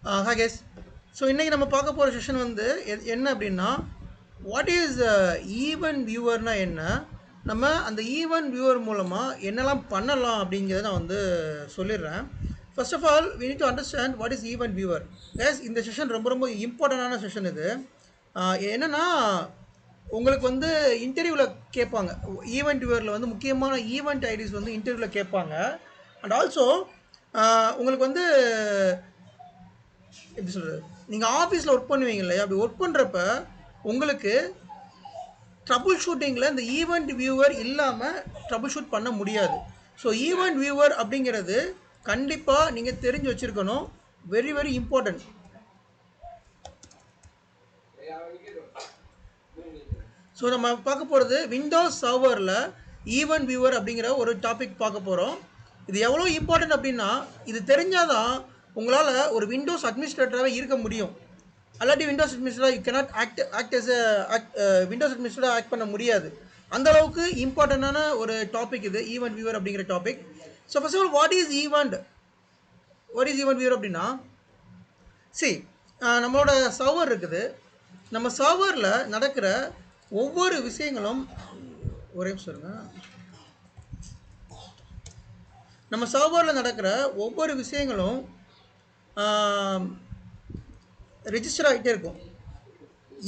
Hi guys. So இன்றைக்கி நம்ம பார்க்க போகிற செஷன் வந்து என்ன அப்படின்னா வாட் இஸ் ஈவென்ட் வியூவர்னா என்ன, நம்ம அந்த ஈவென்ட் வியூவர் மூலமாக என்னெல்லாம் பண்ணலாம் அப்படிங்கிறத நான் வந்து சொல்லிடுறேன். First of all we need to understand what is event viewer. கேஸ் இந்த செஷன் ரொம்ப ரொம்ப இம்பார்ட்டண்டான செஷன் இது. என்னென்னா உங்களுக்கு வந்து இன்டர்வியூவில் கேட்பாங்க, ஈவெண்ட் வியூவரில் வந்து முக்கியமான ஈவெண்ட் ஐடிஸ் வந்து இன்டர்வியூவில் கேட்பாங்க. அண்ட் ஆல்சோ உங்களுக்கு வந்து எப்படி சொல்கிறது, நீங்கள் ஆஃபீஸில் ஒர்க் பண்ணுவீங்க இல்லையா, அப்படி ஒர்க் பண்ணுறப்ப உங்களுக்கு ட்ரபுள் ஷூட்டிங்கில் இந்த ஈவெண்ட் வியூவர் இல்லாமல் ட்ரபுள் ஷூட் பண்ண முடியாது. ஸோ ஈவெண்ட் வியூவர் அப்படிங்கிறது கண்டிப்பாக நீங்கள் தெரிஞ்சு வச்சுருக்கணும். Very very important. ஸோ நம்ம பார்க்க போகிறது விண்டோஸ் சர்வரில் ஈவெண்ட் வியூவர் அப்படிங்கிற ஒரு டாபிக் பார்க்க போகிறோம். இது எவ்வளோ இம்பார்ட்டன்ட் அப்படின்னா, இது தெரிஞ்சாதான் உங்களால் ஒரு விண்டோஸ் அட்மினிஸ்ட்ரேட்டராகவே இருக்க முடியும். அல்லாட்டி Windows administrator you cannot act as Windows administrator act பண்ண முடியாது. அந்த அளவுக்கு இம்பார்ட்டண்டான ஒரு டாபிக் இது ஈவெண்ட் வியூவர் அப்படிங்கிற topic. So first of all what is event viewer அப்படின்னா, நம்மளோட சர்வர் இருக்குது. நம்ம சர்வரில் நடக்கிற ஒவ்வொரு விஷயங்களும் ஒரே சொல்லுங்க, நம்ம சர்வரில் நடக்கிற ஒவ்வொரு விஷயங்களும் ரெஜிஸ்டர் ஆகிட்டே இருக்கும்.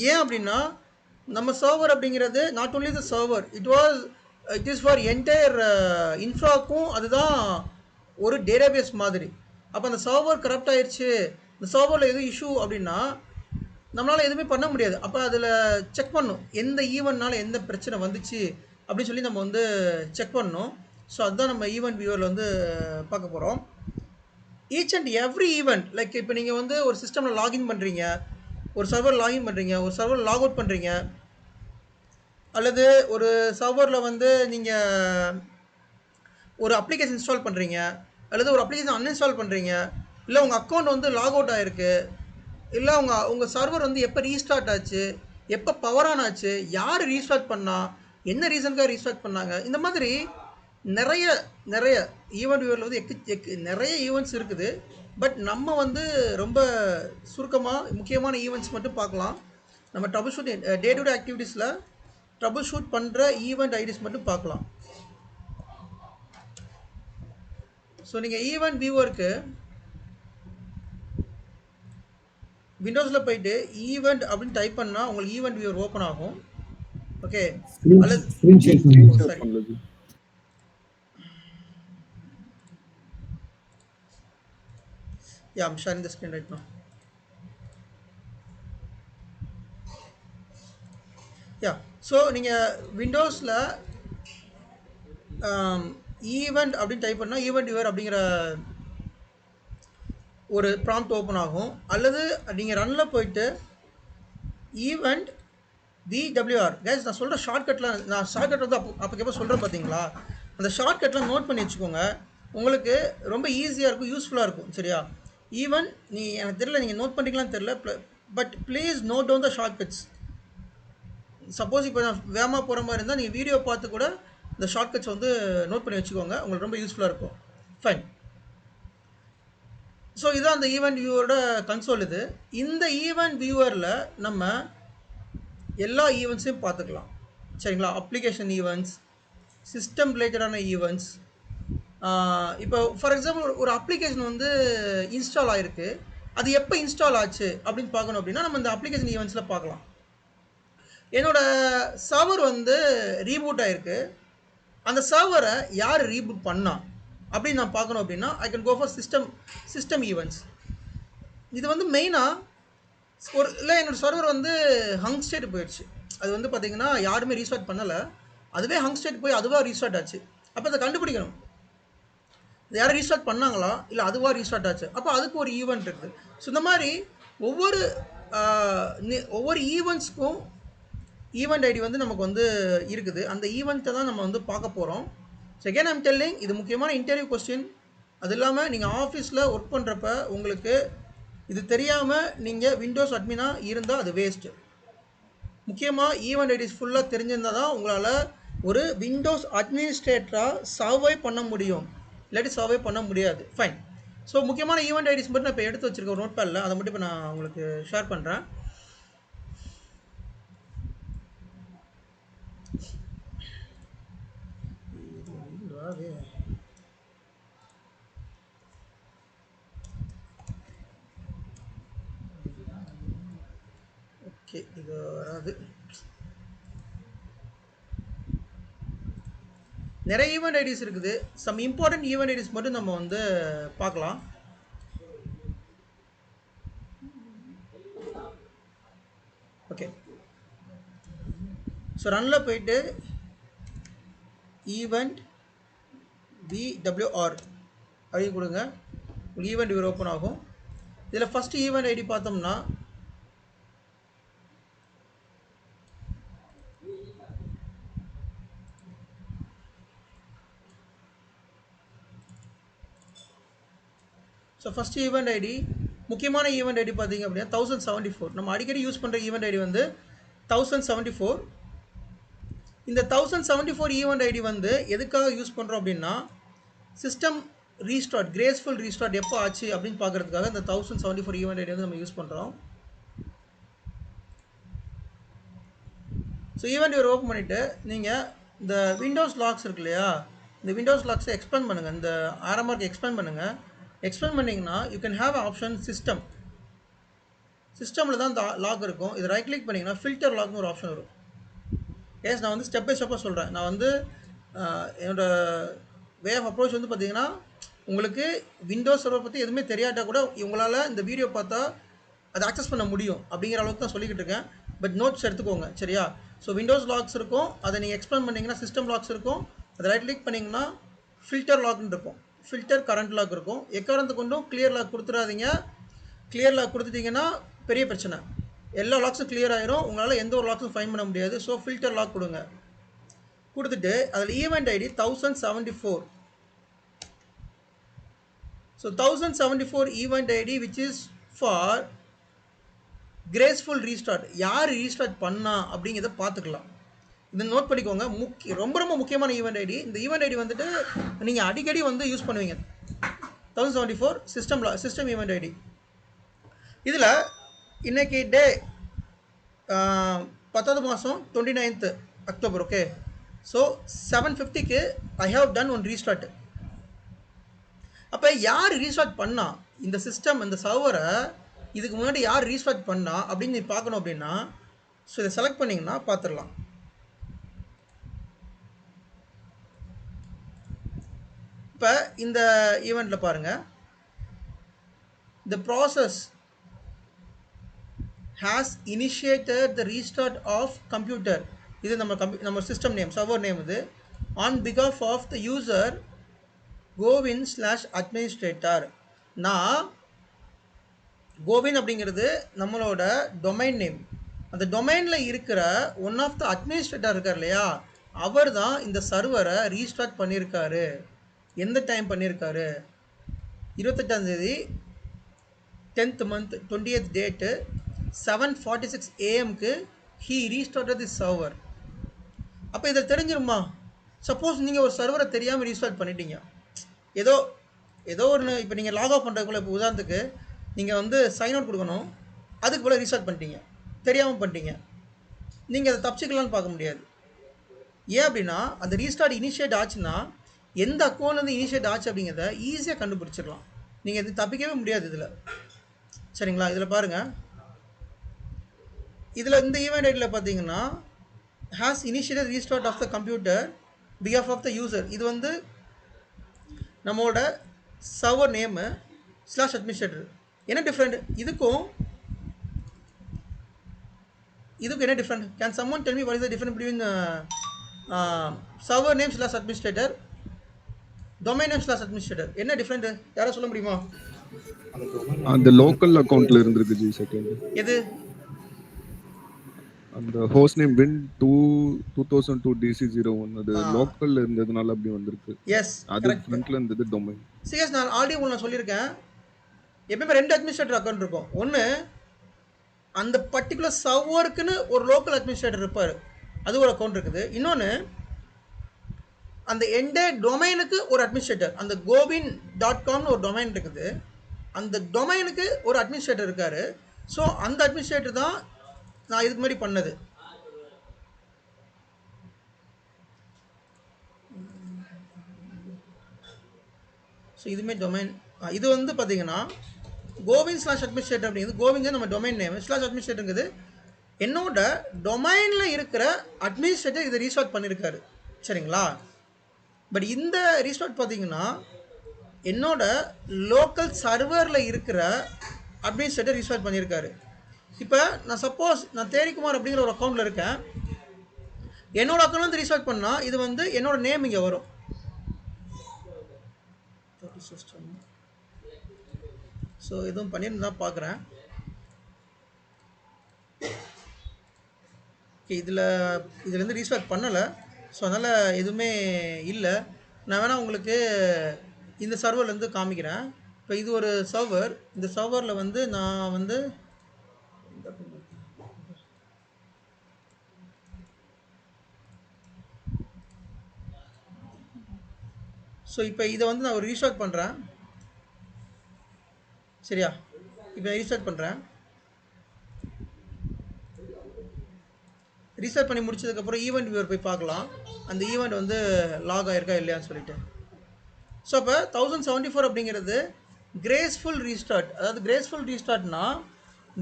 ஏன் அப்படின்னா, நம்ம சர்வர் அப்படிங்கிறது not only the server, it is for entire இன்ஃப்ராக்கும் அதுதான் ஒரு டேட்டாபேஸ் மாதிரி. அப்போ அந்த சர்வர் கரப்ட் ஆயிடுச்சு, இந்த சர்வரில் எதுவும் இஷ்யூ அப்படின்னா நம்மளால் எதுவுமே பண்ண முடியாது. அப்போ அதில் செக் பண்ணணும், எந்த ஈவெண்ட்னால எந்த பிரச்சனை வந்துச்சு அப்படின்னு சொல்லி நம்ம வந்து செக் பண்ணணும். ஸோ அதுதான் நம்ம ஈவெண்ட் வியூவரில் வந்து பார்க்க போகிறோம். Each and every event, like இப்போ நீங்கள் வந்து ஒரு சிஸ்டமில் லாகின் பண்ணுறீங்க, ஒரு சர்வர் லாகின் பண்ணுறீங்க, ஒரு சர்வர் லாக் அவுட் பண்ணுறீங்க, அல்லது ஒரு சர்வரில் வந்து நீங்கள் ஒரு அப்ளிகேஷன் இன்ஸ்டால் பண்ணுறீங்க, அல்லது ஒரு அப்ளிகேஷன் அன்இன்ஸ்டால் பண்ணுறீங்க, இல்லை உங்கள் அக்கௌண்ட் வந்து லாக் அவுட் ஆகிருக்கு, இல்லை உங்கள் சர்வர் வந்து எப்போ ரீஸ்டார்ட் ஆச்சு, எப்போ பவர் ஆன் ஆச்சு, யார் ரீஸ்டார்ட் பண்ணா, என்ன ரீசனுக்காக ரீஸ்டார்ட் பண்ணாங்க, இந்த மாதிரி நிறைய ஈவெண்ட் வியூவரில் வந்து நிறைய ஈவெண்ட்ஸ் இருக்குது. பட் நம்ம வந்து ரொம்ப சுருக்கமாக முக்கியமான ஈவெண்ட்ஸ் மட்டும் பார்க்கலாம். நம்ம troubleshoot day to day ஆக்டிவிட்டீஸில் ட்ரபுள் ஷூட் பண்ணுற ஈவெண்ட் ஐடிஸ் மட்டும் பார்க்கலாம். ஸோ நீங்கள் ஈவெண்ட் வியூவருக்கு விண்டோஸில் போயிட்டு ஈவெண்ட் அப்படின்னு டைப் பண்ணால் உங்களுக்கு ஈவெண்ட் வியூவர் ஓப்பன் ஆகும். ஓகே, சரி. Yeah, I'm sharing the screen right now. Yeah, so நீங்கள் விண்டோஸில் ஈவெண்ட் அப்படின்னு டைப் பண்ணால் ஈவெண்ட் வியூவர் அப்படிங்கிற ஒரு ப்ராம்ப்ட் ஓப்பன் ஆகும். அல்லது நீங்கள் ரன்னில் போயிட்டு ஈவெண்ட் VWR, கேஸ் நான் சொல்கிற ஷார்ட்கட்டில், நான் ஷார்ட்கட் வந்து அப்போக்கப்போ சொல்கிறேன் பார்த்தீங்களா, அந்த ஷார்ட்கட்டில் நோட் பண்ணி வச்சுக்கோங்க, உங்களுக்கு ரொம்ப ஈஸியாக இருக்கும், யூஸ்ஃபுல்லாக இருக்கும். சரியா? ஈவன் எனக்கு தெரியல நீங்கள் நோட் பண்ணிக்கலாம்னு தெரியல, but please note down the shortcuts. Suppose இப்போ நான் வேகமாக போகிற மாதிரி இருந்தால் நீங்கள் வீடியோ பார்த்து கூட இந்த ஷார்ட்கட்ஸ் வந்து நோட் பண்ணி வச்சுக்கோங்க, உங்களுக்கு ரொம்ப யூஸ்ஃபுல்லாக இருக்கும். ஃபைன். ஸோ இதுதான் அந்த ஈவெண்ட் வியூவரோட கன்சோல். இந்த ஈவெண்ட் வியூவரில் நம்ம எல்லா ஈவெண்ட்ஸையும் பார்த்துக்கலாம். சரிங்களா? அப்ளிகேஷன் ஈவெண்ட்ஸ், சிஸ்டம் ரிலேட்டடான ஈவெண்ட்ஸ். இப்போ ஃபார் எக்ஸாம்பிள் ஒரு அப்ளிகேஷன் வந்து இன்ஸ்டால் ஆகிருக்கு, அது எப்போ இன்ஸ்டால் ஆச்சு அப்படின்னு பார்க்கணும் அப்படின்னா நம்ம இந்த அப்ளிகேஷன் ஈவெண்ட்ஸில் பார்க்கலாம். என்னோடய சர்வர் வந்து ரீபூட் ஆகிருக்கு, அந்த சர்வரை யார் ரீபூட் பண்ணா அப்படின்னு நான் பார்க்கணும் அப்படின்னா I can go for system events. இது வந்து மெயினாக இல்லை என்னோடய சர்வர் வந்து ஹங் ஸ்டேட் போயிடுச்சு, அது வந்து பார்த்திங்கன்னா யாருமே ரீஸ்டார்ட் பண்ணலை, அதுவே ஹங் ஸ்டேட் போய் அதுவாக ரீஸ்டார்ட் ஆச்சு. அப்போ அதை கண்டுபிடிக்கணும், இது யாரும் ரீஸ்டார்ட் பண்ணாங்களா இல்லை அதுவாக ரீஸ்டார்ட் ஆச்சு, அப்போ அதுக்கு ஒரு ஈவெண்ட் இருக்குது. ஸோ இந்த மாதிரி ஒவ்வொரு ஈவெண்ட்ஸ்க்கும் ஈவெண்ட் ஐடி வந்து நமக்கு வந்து இருக்குது. அந்த ஈவெண்ட்டை தான் நம்ம வந்து பார்க்க போகிறோம். செகண்ட் ஐம் டெல்லிங், இது முக்கியமான இன்டர்வியூ கொஸ்டின். அது இல்லாமல் நீங்கள் ஆஃபீஸில் ஒர்க் பண்ணுறப்ப உங்களுக்கு இது தெரியாமல் நீங்கள் விண்டோஸ் அட்மினாக இருந்தால் அது வேஸ்ட்டு. முக்கியமாக ஈவெண்ட் ஐடிஸ் ஃபுல்லாக தெரிஞ்சிருந்தால் தான் உங்களால் ஒரு விண்டோஸ் அட்மினிஸ்ட்ரேட்டராக சர்வை பண்ண முடியும், இல்லாட்டி சர்வை பண்ண முடியாது. ஃபைன். ஸோ முக்கியமான ஈவெண்ட் ஐடிஸ் மட்டும் நான் இப்போ எடுத்து வச்சிருக்கேன் ஒரு நோட் பேடில், அதை மட்டும் இப்போ நான் உங்களுக்கு ஷேர் பண்ணுறேன். ஓகே, இது வராது. நிறைய ஈவெண்ட் ஐடிஸ் இருக்குது. சம் இம்பார்ட்டன்ட் ஈவெண்ட் ஐடிஸ் மட்டும் நம்ம வந்து பார்க்கலாம். ஓகே, ஸோ ரன்னில் போயிட்டு ஈவெண்ட் VWR அப்படின்னு கொடுங்க, உங்களுக்கு ஈவெண்ட் வியூவர் ஓப்பன் ஆகும். இதில் ஃபஸ்ட்டு ஈவெண்ட் ஐடி பார்த்தோம்னா ஸோ ஃபஸ்ட்டு ஈவெண்ட் ஐடி, முக்கியமான ஈவெண்ட் ஐடி பார்த்தீங்க அப்படின்னா 1074. நம்ம அடிக்கடி யூஸ் பண்ணுற ஈவெண்ட் ஐடி வந்து 1074. இந்த 1074 ஈவெண்ட் ஐடி வந்து எதுக்காக யூஸ் பண்ணுறோம் அப்படின்னா, சிஸ்டம் ரீஸ்டார்ட், கிரேஸ்ஃபுல் ரீஸ்டார்ட் எப்போ ஆச்சு அப்படின்னு பார்க்குறதுக்காக இந்த 1074 ஈவெண்ட் ஐடி வந்து நம்ம யூஸ் பண்ணுறோம். ஸோ ஈவெண்ட் வியூவர் ஓப்பன் பண்ணிவிட்டு நீங்கள் இந்த விண்டோஸ் லாக்ஸ் இருக்கு இல்லையா, இந்த விண்டோஸ் லாக்ஸை எக்ஸ்பேண்ட் பண்ணுங்கள், இந்த ஆரம்பருக்கு எக்ஸ்பேண்ட் பண்ணுங்கள். எக்ஸ்பேண்ட் பண்ணிங்கன்னா you can have option system. சிஸ்டமில் தான் இந்த லாக் இருக்கும். இது ரைட் கிளிக் பண்ணிங்கன்னா ஃபில்டர் லாக்னு ஒரு ஆப்ஷன் வரும். எஸ், நான் வந்து ஸ்டெப் பை ஸ்டெப்பாக சொல்கிறேன். நான் வந்து என்னோடய வே ஆஃப் அப்ரோச் வந்து பார்த்திங்கன்னா, உங்களுக்கு விண்டோஸ் சர்வர் பற்றி எதுவுமே தெரியாட்டா கூட உங்களால் இந்த வீடியோ பார்த்தா அதை ஆக்சஸ் பண்ண முடியும் அப்படிங்கிற அளவுக்கு தான் சொல்லிக்கிட்டு இருக்கேன். பட் நோட்ஸ் எடுத்துக்கோங்க, சரியா? ஸோ விண்டோஸ் லாக்ஸ் இருக்கும், அதை நீங்கள் எக்ஸ்பேண்ட் பண்ணிங்கன்னா சிஸ்டம் லாக்ஸ் இருக்கும். அதை ரைட் கிளிக் பண்ணிங்கன்னா ஃபில்டர் லாக்னு இருக்கும், ஃபில்டர் கரண்ட் லாக் இருக்கும். எக்காரணத்து கொண்டும் கிளியர் லாக் கொடுத்துடாதீங்க. கிளியர் லாக் கொடுத்துட்டிங்கன்னா பெரிய பிரச்சனை, எல்லா லாக்ஸும் கிளியர் ஆயிரும், உங்களால் எந்த ஒரு லாக்ஸும் ஃபைன் பண்ண முடியாது. ஸோ ஃபில்டர் லாக் கொடுங்க. கொடுத்துட்டு அதில் event ID 1074. So 1074 event ID which is for graceful restart. யார் ரீஸ்டார்ட் பண்ணா அப்படிங்கிறத பார்த்துக்கலாம். இதை நோட் பண்ணிக்கோங்க. ரொம்ப ரொம்ப முக்கியமான ஈவெண்ட் ஐடி. இந்த ஈவெண்ட் ஐடி வந்துட்டு நீங்கள் அடிக்கடி வந்து யூஸ் பண்ணுவீங்க. 1074 சிஸ்டம் ஈவெண்ட் ஐடி. இதில் இன்றைக்கி டே 10வது மாதம் 29th அக்டோபர். ஓகே, ஸோ 7:50க்கு I have done one restart. அப்போ யார் ரீஸ்டார்ட் பண்ணா இந்த சிஸ்டம், இந்த சர்வரை இதுக்கு முன்னாடி யார் ரீஸ்டார்ட் பண்ணா அப்படின்னு நீ பார்க்கணும் அப்படின்னா, ஸோ இதை செலக்ட் பண்ணிங்கன்னா பார்த்துடலாம். இப்போ இந்த ஈவெண்ட்டில் பாருங்கள், the process has initiated the restart of computer. இது நம்ம சிஸ்டம் நேம், சர்வர் நேம். இது on behalf of the user Govind/administrator. நான் கோவின் அப்படிங்கிறது நம்மளோட டொமைன் நேம். அந்த டொமைனில் இருக்கிற ஒன் ஆஃப் த அட்மினிஸ்ட்ரேட்டர் இருக்கார் இல்லையா, அவர் தான் இந்த சர்வரை ரீஸ்டார்ட் பண்ணியிருக்காரு. எந்த டைம் பண்ணியிருக்காரு? 28ஆம் தேதி 10th month 20th date 7:46 AM he restarted the server. அப்போ இதில் தெரிஞ்சிருமா? சப்போஸ் நீங்கள் ஒரு சர்வரை தெரியாமல் ரீஸ்டார்ட் பண்ணிட்டீங்க, ஏதோ ஒன்று, இப்போ நீங்கள் லாக் ஆஃப் பண்ணுறதுக்குள்ள, இப்போ உதாரணத்துக்கு நீங்கள் வந்து சைன் அவுட் கொடுக்கணும், அதுக்கு போல் ரீஸ்டார்ட் பண்ணிட்டீங்க, தெரியாமல் பண்ணிட்டீங்க, நீங்கள் அதை தப்பிச்சிக்கலான்னு பார்க்க முடியாது. ஏன் அப்படின்னா, அந்த ரீஸ்டார்ட் இனிஷியேட் ஆச்சுன்னா எந்த அக்கௌண்ட்லேருந்து இனிஷியேட் ஆச்சு அப்படிங்கிறத ஈஸியாக கண்டுபிடிச்சிடலாம். நீங்கள் இது தப்பிக்கவே முடியாது இதில், சரிங்களா? இதில் பாருங்கள், இதில் இந்த ஈவெண்ட் ஐடியில் பார்த்தீங்கன்னா has initiated restart of the computer behalf of the user. இது வந்து நம்மளோட சர்வர் நேமு /administrator. என்ன டிஃப்ரெண்ட் இதுக்கும் என்ன different? Can someone tell me what is the different between server name /administrator, domain name /administrator? என்ன different? யாராவது சொல்ல முடியுமா? அந்த லோக்கல் அக்கவுண்ட்ல இருந்திருக்கு ஜி. செகண்ட் எது? அந்த ஹோஸ்ட் நேம் win 2002 DC01 அது லோக்கல்ல இருந்ததுனால அப்படி வந்திருக்கு. எஸ், அது ஃப்ரண்ட்ல இருந்தது டொமைன். சிஎஸ், நான் ஆல்ரெடி உங்களுக்கு சொல்லியிருக்கேன், எப்பவுமே 2 அட்மினிஸ்ட்ரேட்டர் அக்கௌண்ட் இருக்கும். ஒன்று அந்த பர்டிகுலர் சர்வருக்குன்னு ஒரு லோக்கல் அட்மினிஸ்ட்ரேட்டர் இருப்பார், அது ஒரு அக்கௌண்ட் இருக்குது. இன்னொன்று அந்த என்டையர் டொமைனுக்கு ஒரு அட்மினிஸ்ட்ரேட்டர், அந்த govin.comனு ஒரு டொமைன் இருக்குது, அந்த டொமைனுக்கு ஒரு அட்மினிஸ்ட்ரேட்டர் இருக்காரு. ஸோ அந்த அட்மினிஸ்ட்ரேட்டர் தான் நான் இதுக்கு முன்னாடி பண்ணது. ஸோ இதுவுமே டொமைன். இது வந்து பார்த்தீங்கன்னா govin/administrator அப்படிங்கிறது, கோவிங்க நம்ம டொமைன் நேம், /administratorங்கிறது என்னோட டொமைனில் இருக்கிற அட்மினிஸ்ட்ரேட்டர் இதை ரீஸ்டார்ட் பண்ணியிருக்காரு. சரிங்களா? பட் இந்த ரீஸ்டார்ட் பார்த்தீங்கன்னா என்னோட லோக்கல் சர்வரில் இருக்கிற அட்மினிஸ்ட்ரேட்டர் ரீஸ்டார்ட் பண்ணியிருக்காரு. இப்போ நான் சப்போஸ் நான் தேரிக்குமார் அப்படிங்கிற ஒரு அக்கௌண்ட்டில் இருக்கேன், என்னோட அக்கௌண்ட் வந்து ரீஸ்டார்ட் பண்ணால் இது வந்து என்னோட நேம் இங்கே வரும். ஸோ எதுவும் பண்ணியிருந்தா பார்க்குறேன். ஓகே, இதுலேருந்து ரீஸ்டார்ட் பண்ணலை. ஸோ அதனால் எதுவுமே இல்லை. நான் வேணால் உங்களுக்கு இந்த சர்வர்லேருந்து காமிக்கிறேன். இப்போ இது ஒரு சர்வர். இந்த சர்வரில் வந்து நான் வந்து ஸோ இப்போ இதை வந்து நான் ஒரு ரீஸ்டார்ட் பண்ணுறேன். சரியா? இப்போ ரீஸ்டார்ட் பண்ணுறேன். ரீஸ்டார்ட் பண்ணி முடிச்சதுக்கப்புறம் ஈவெண்ட் வியூவர் போய் பார்க்கலாம், அந்த ஈவெண்ட் வந்து லாக் ஆகிருக்கா இல்லையான்னு சொல்லிட்டு. ஸோ அப்போ 1074 அப்படிங்கிறது கிரேஸ்ஃபுல் ரீஸ்டார்ட். அதாவது கிரேஸ்ஃபுல் ரீஸ்டார்ட்னா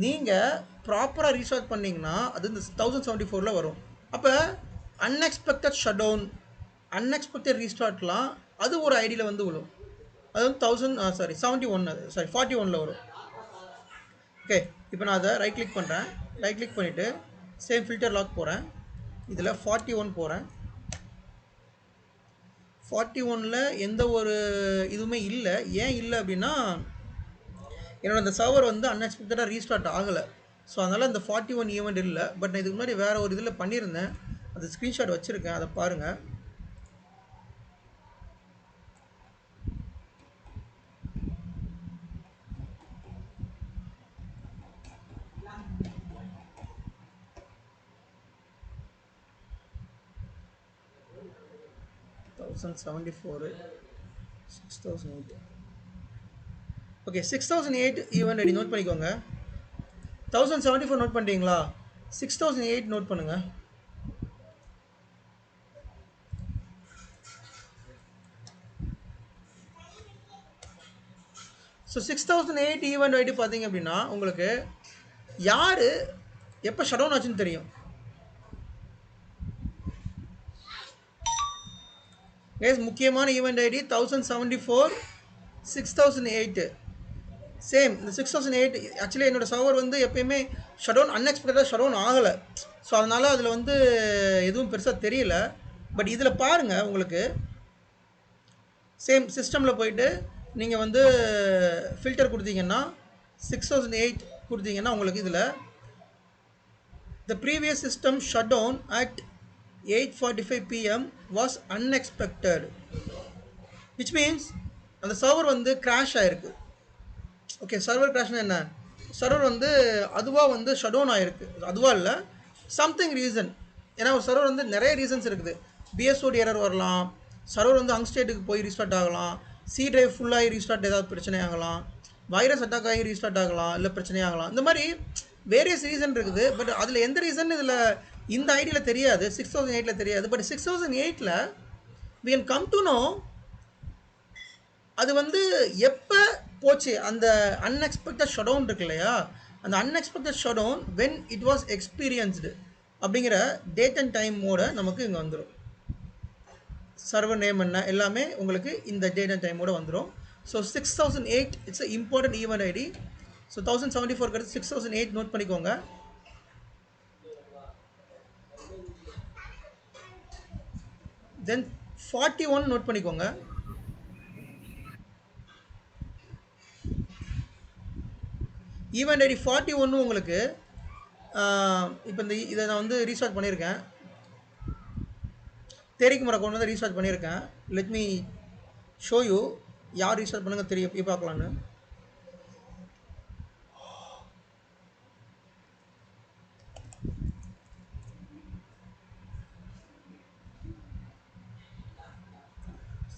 நீங்கள் ப்ராப்பராக ரீஸ்டார்ட் பண்ணிங்கன்னா அது இந்த 1074 வரும். அப்போ அன்எக்ஸ்பெக்டட் ஷட் டவுன், அன்எக்ஸ்பெக்டட் ரீஸ்டார்ட்லாம் அது ஒரு ஐடியில் வந்து விழும். அது வந்து 41 வரும். ஓகே, இப்போ நான் அதை ரைட் கிளிக் பண்ணுறேன். ரைட் கிளிக் பண்ணிவிட்டு சேம் ஃபில்டர் லாக் போகிறேன். இதில் 41 போகிறேன். 41ல் எந்த ஒரு இதுவுமே இல்லை. ஏன் இல்லை அப்படின்னா என்னோட அந்த சர்வர் வந்து அன்எக்ஸ்பெக்டடாக ரீஸ்டார்ட் ஆகலை. ஸோ அதனால் இந்த 41 ஈவெண்ட் இல்லை. பட் நான் இதுக்கு முன்னாடி வேறு ஒரு இதில் பண்ணியிருந்தேன், அது ஸ்க்ரீன்ஷாட் வச்சுருக்கேன், அதை பாருங்கள். ஓகே, 6008 ஈவெண்ட் ஐடி நோட் பண்ணிக்கோங்க. 1074 நோட் பண்ணிட்டீங்களா? 6008 நோட் பண்ணுங்கள். ஸோ 6008 ஈவெண்ட் ஐடி பார்த்தீங்க அப்படின்னா உங்களுக்கு யார் எப்போ ஷட் டவுன் ஆச்சுன்னு தெரியும். முக்கியமான ஈவெண்ட் ஐடி 1074 6008. சேம் இந்த 6008 ஆக்சுவலி என்னோடய சர்வர் வந்து எப்பயுமே ஷட் டவுன் அன்எக்ஸ்பெக்டடாக ஷட் டவுன் ஆகலை. ஸோ அதனால் அதில் வந்து எதுவும் பெருசாக தெரியல. பட் இதில் பாருங்கள், உங்களுக்கு சேம் சிஸ்டமில் போயிட்டு நீங்கள் வந்து ஃபில்டர் கொடுத்தீங்கன்னா 6008 கொடுத்தீங்கன்னா உங்களுக்கு இதில் the previous system shut down at 8:45 PM was unexpected, which means அந்த சர்வர் வந்து கிராஷ் ஆகிருக்கு. ஓகே, சர்வர் கிராஷ்னா என்ன? சர்வர் வந்து அதுவாக வந்து ஷட் டவுன் ஆகிருக்கு. அதுவாக இல்லை, சம்திங் ரீசன். ஏன்னா ஒரு சர்வர் வந்து நிறைய ரீசன்ஸ் இருக்குது. பிஎஸ்ஓடி எரர் வரலாம், சர்வர் வந்து அன்ஸ்டேட்டுக்கு போய் ரீஸ்டார்ட் ஆகலாம், சி டிரைவ் ஃபுல்லாகி ரீஸ்டார்ட் ஏதாவது பிரச்சனை ஆகலாம், வைரஸ் அட்டாக் ஆகி ரீஸ்டார்ட் ஆகலாம், இல்லை பிரச்சனையாகலாம். இந்த மாதிரி வேரியஸ் ரீசன் இருக்குது. பட் அதில் எந்த ரீசன் இதில் இந்த ஐடியில் தெரியாது, 6008 தெரியாது. But 6008 we can come to know அது வந்து எப்போ போச்சு. அந்த அன்எக்ஸ்பெக்டட் ஷட் டவுன் இருக்கு இல்லையா, அந்த unexpected shut down when it was experienced அப்படிங்கிற டேட் அண்ட் டைமோட நமக்கு இங்கே வந்துடும். சர்வர் நேம் என்ன எல்லாமே உங்களுக்கு இந்த டேட் அண்ட் டைமோட வந்துடும். So 6008 it's a important event ID. So 1074 கிடையாது, 6008 நோட் பண்ணிக்கோங்க. தென் 41 நோட் பண்ணிக்கோங்க. ஈவெண்ட் ஐடி 41 உங்களுக்கு இப்போ இதை நான் வந்து ரீஸ்டார்ட் பண்ணியிருக்கேன். தேரிக்குமார் அக்கௌண்ட் வந்து ரீஸ்டார்ட் பண்ணியிருக்கேன். லெட் மீ ஷோ யூ யார் ரீஸ்டார்ட் பண்ணுங்க தெரியும், எப்படி பார்க்கலான்னு.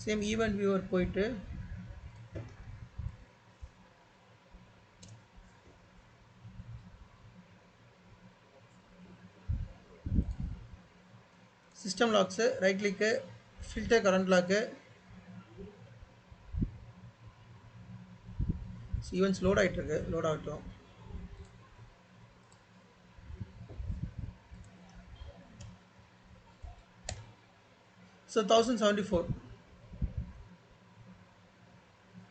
சேம் ஈவெண்ட் வியூவர் போயிட்டு system logs right click filter current log events load ஆகிட்டு இருக்கு, லோட் ஆகட்டும். ஸோ 1074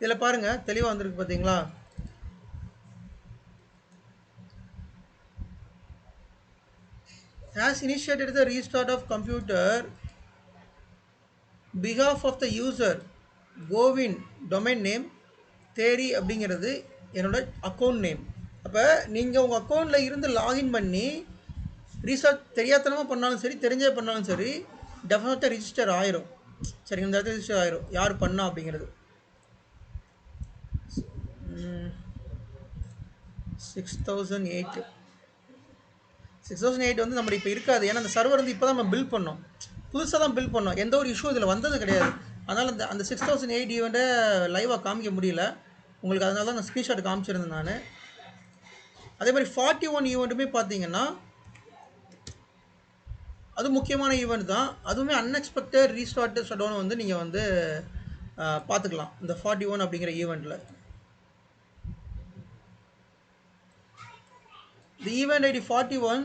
இதில் பாருங்கள் தெளிவாக வந்திருக்கு பார்த்தீங்களா? Has initiated the restart of computer behalf of the user கோவின் டொமைன் நேம் தேரி அப்படிங்கிறது என்னோட அக்கௌண்ட் நேம். அப்போ நீங்கள் உங்கள் அக்கௌண்ட்டில் இருந்து லாகின் பண்ணி ரீசார்ட் தெரியாதனமாக பண்ணாலும் சரி தெரிஞ்சே பண்ணாலும் சரி டெஃபினட்டாக ரிஜிஸ்டர் ஆயிரும். சரி, இந்த இடத்துல ரிஜிஸ்டர் ஆயிரும் யார் பண்ணா அப்படிங்கிறது. 6008 வந்து நம்ம இப்போ இருக்காது. ஏன்னா அந்த சர்வர் வந்து இப்போ தான் நம்ம பில்ட் பண்ணோம், புதுசாக தான் பில்ட் பண்ணோம். எந்த ஒரு இஷ்யூ இதில் வந்தது கிடையாது. அதனால் அந்த 6008 ஈவெண்ட்டை லைவாக காமிக்க முடியல உங்களுக்கு. அதனால தான் நான் ஸ்க்ரீன்ஷாட் காமிச்சிருந்தேன் நான். அதே மாதிரி 41 ஈவெண்ட்டுமே பார்த்தீங்கன்னா அது முக்கியமான ஈவெண்ட் தான். அதுவுமே அன்எக்ஸ்பெக்டட் ரீஸ்டார்ட் ஷட்டவுன் வந்து நீங்கள் வந்து பார்த்துக்கலாம் இந்த 41 அப்படிங்கிற ஈவெண்ட்டில். The event ID 41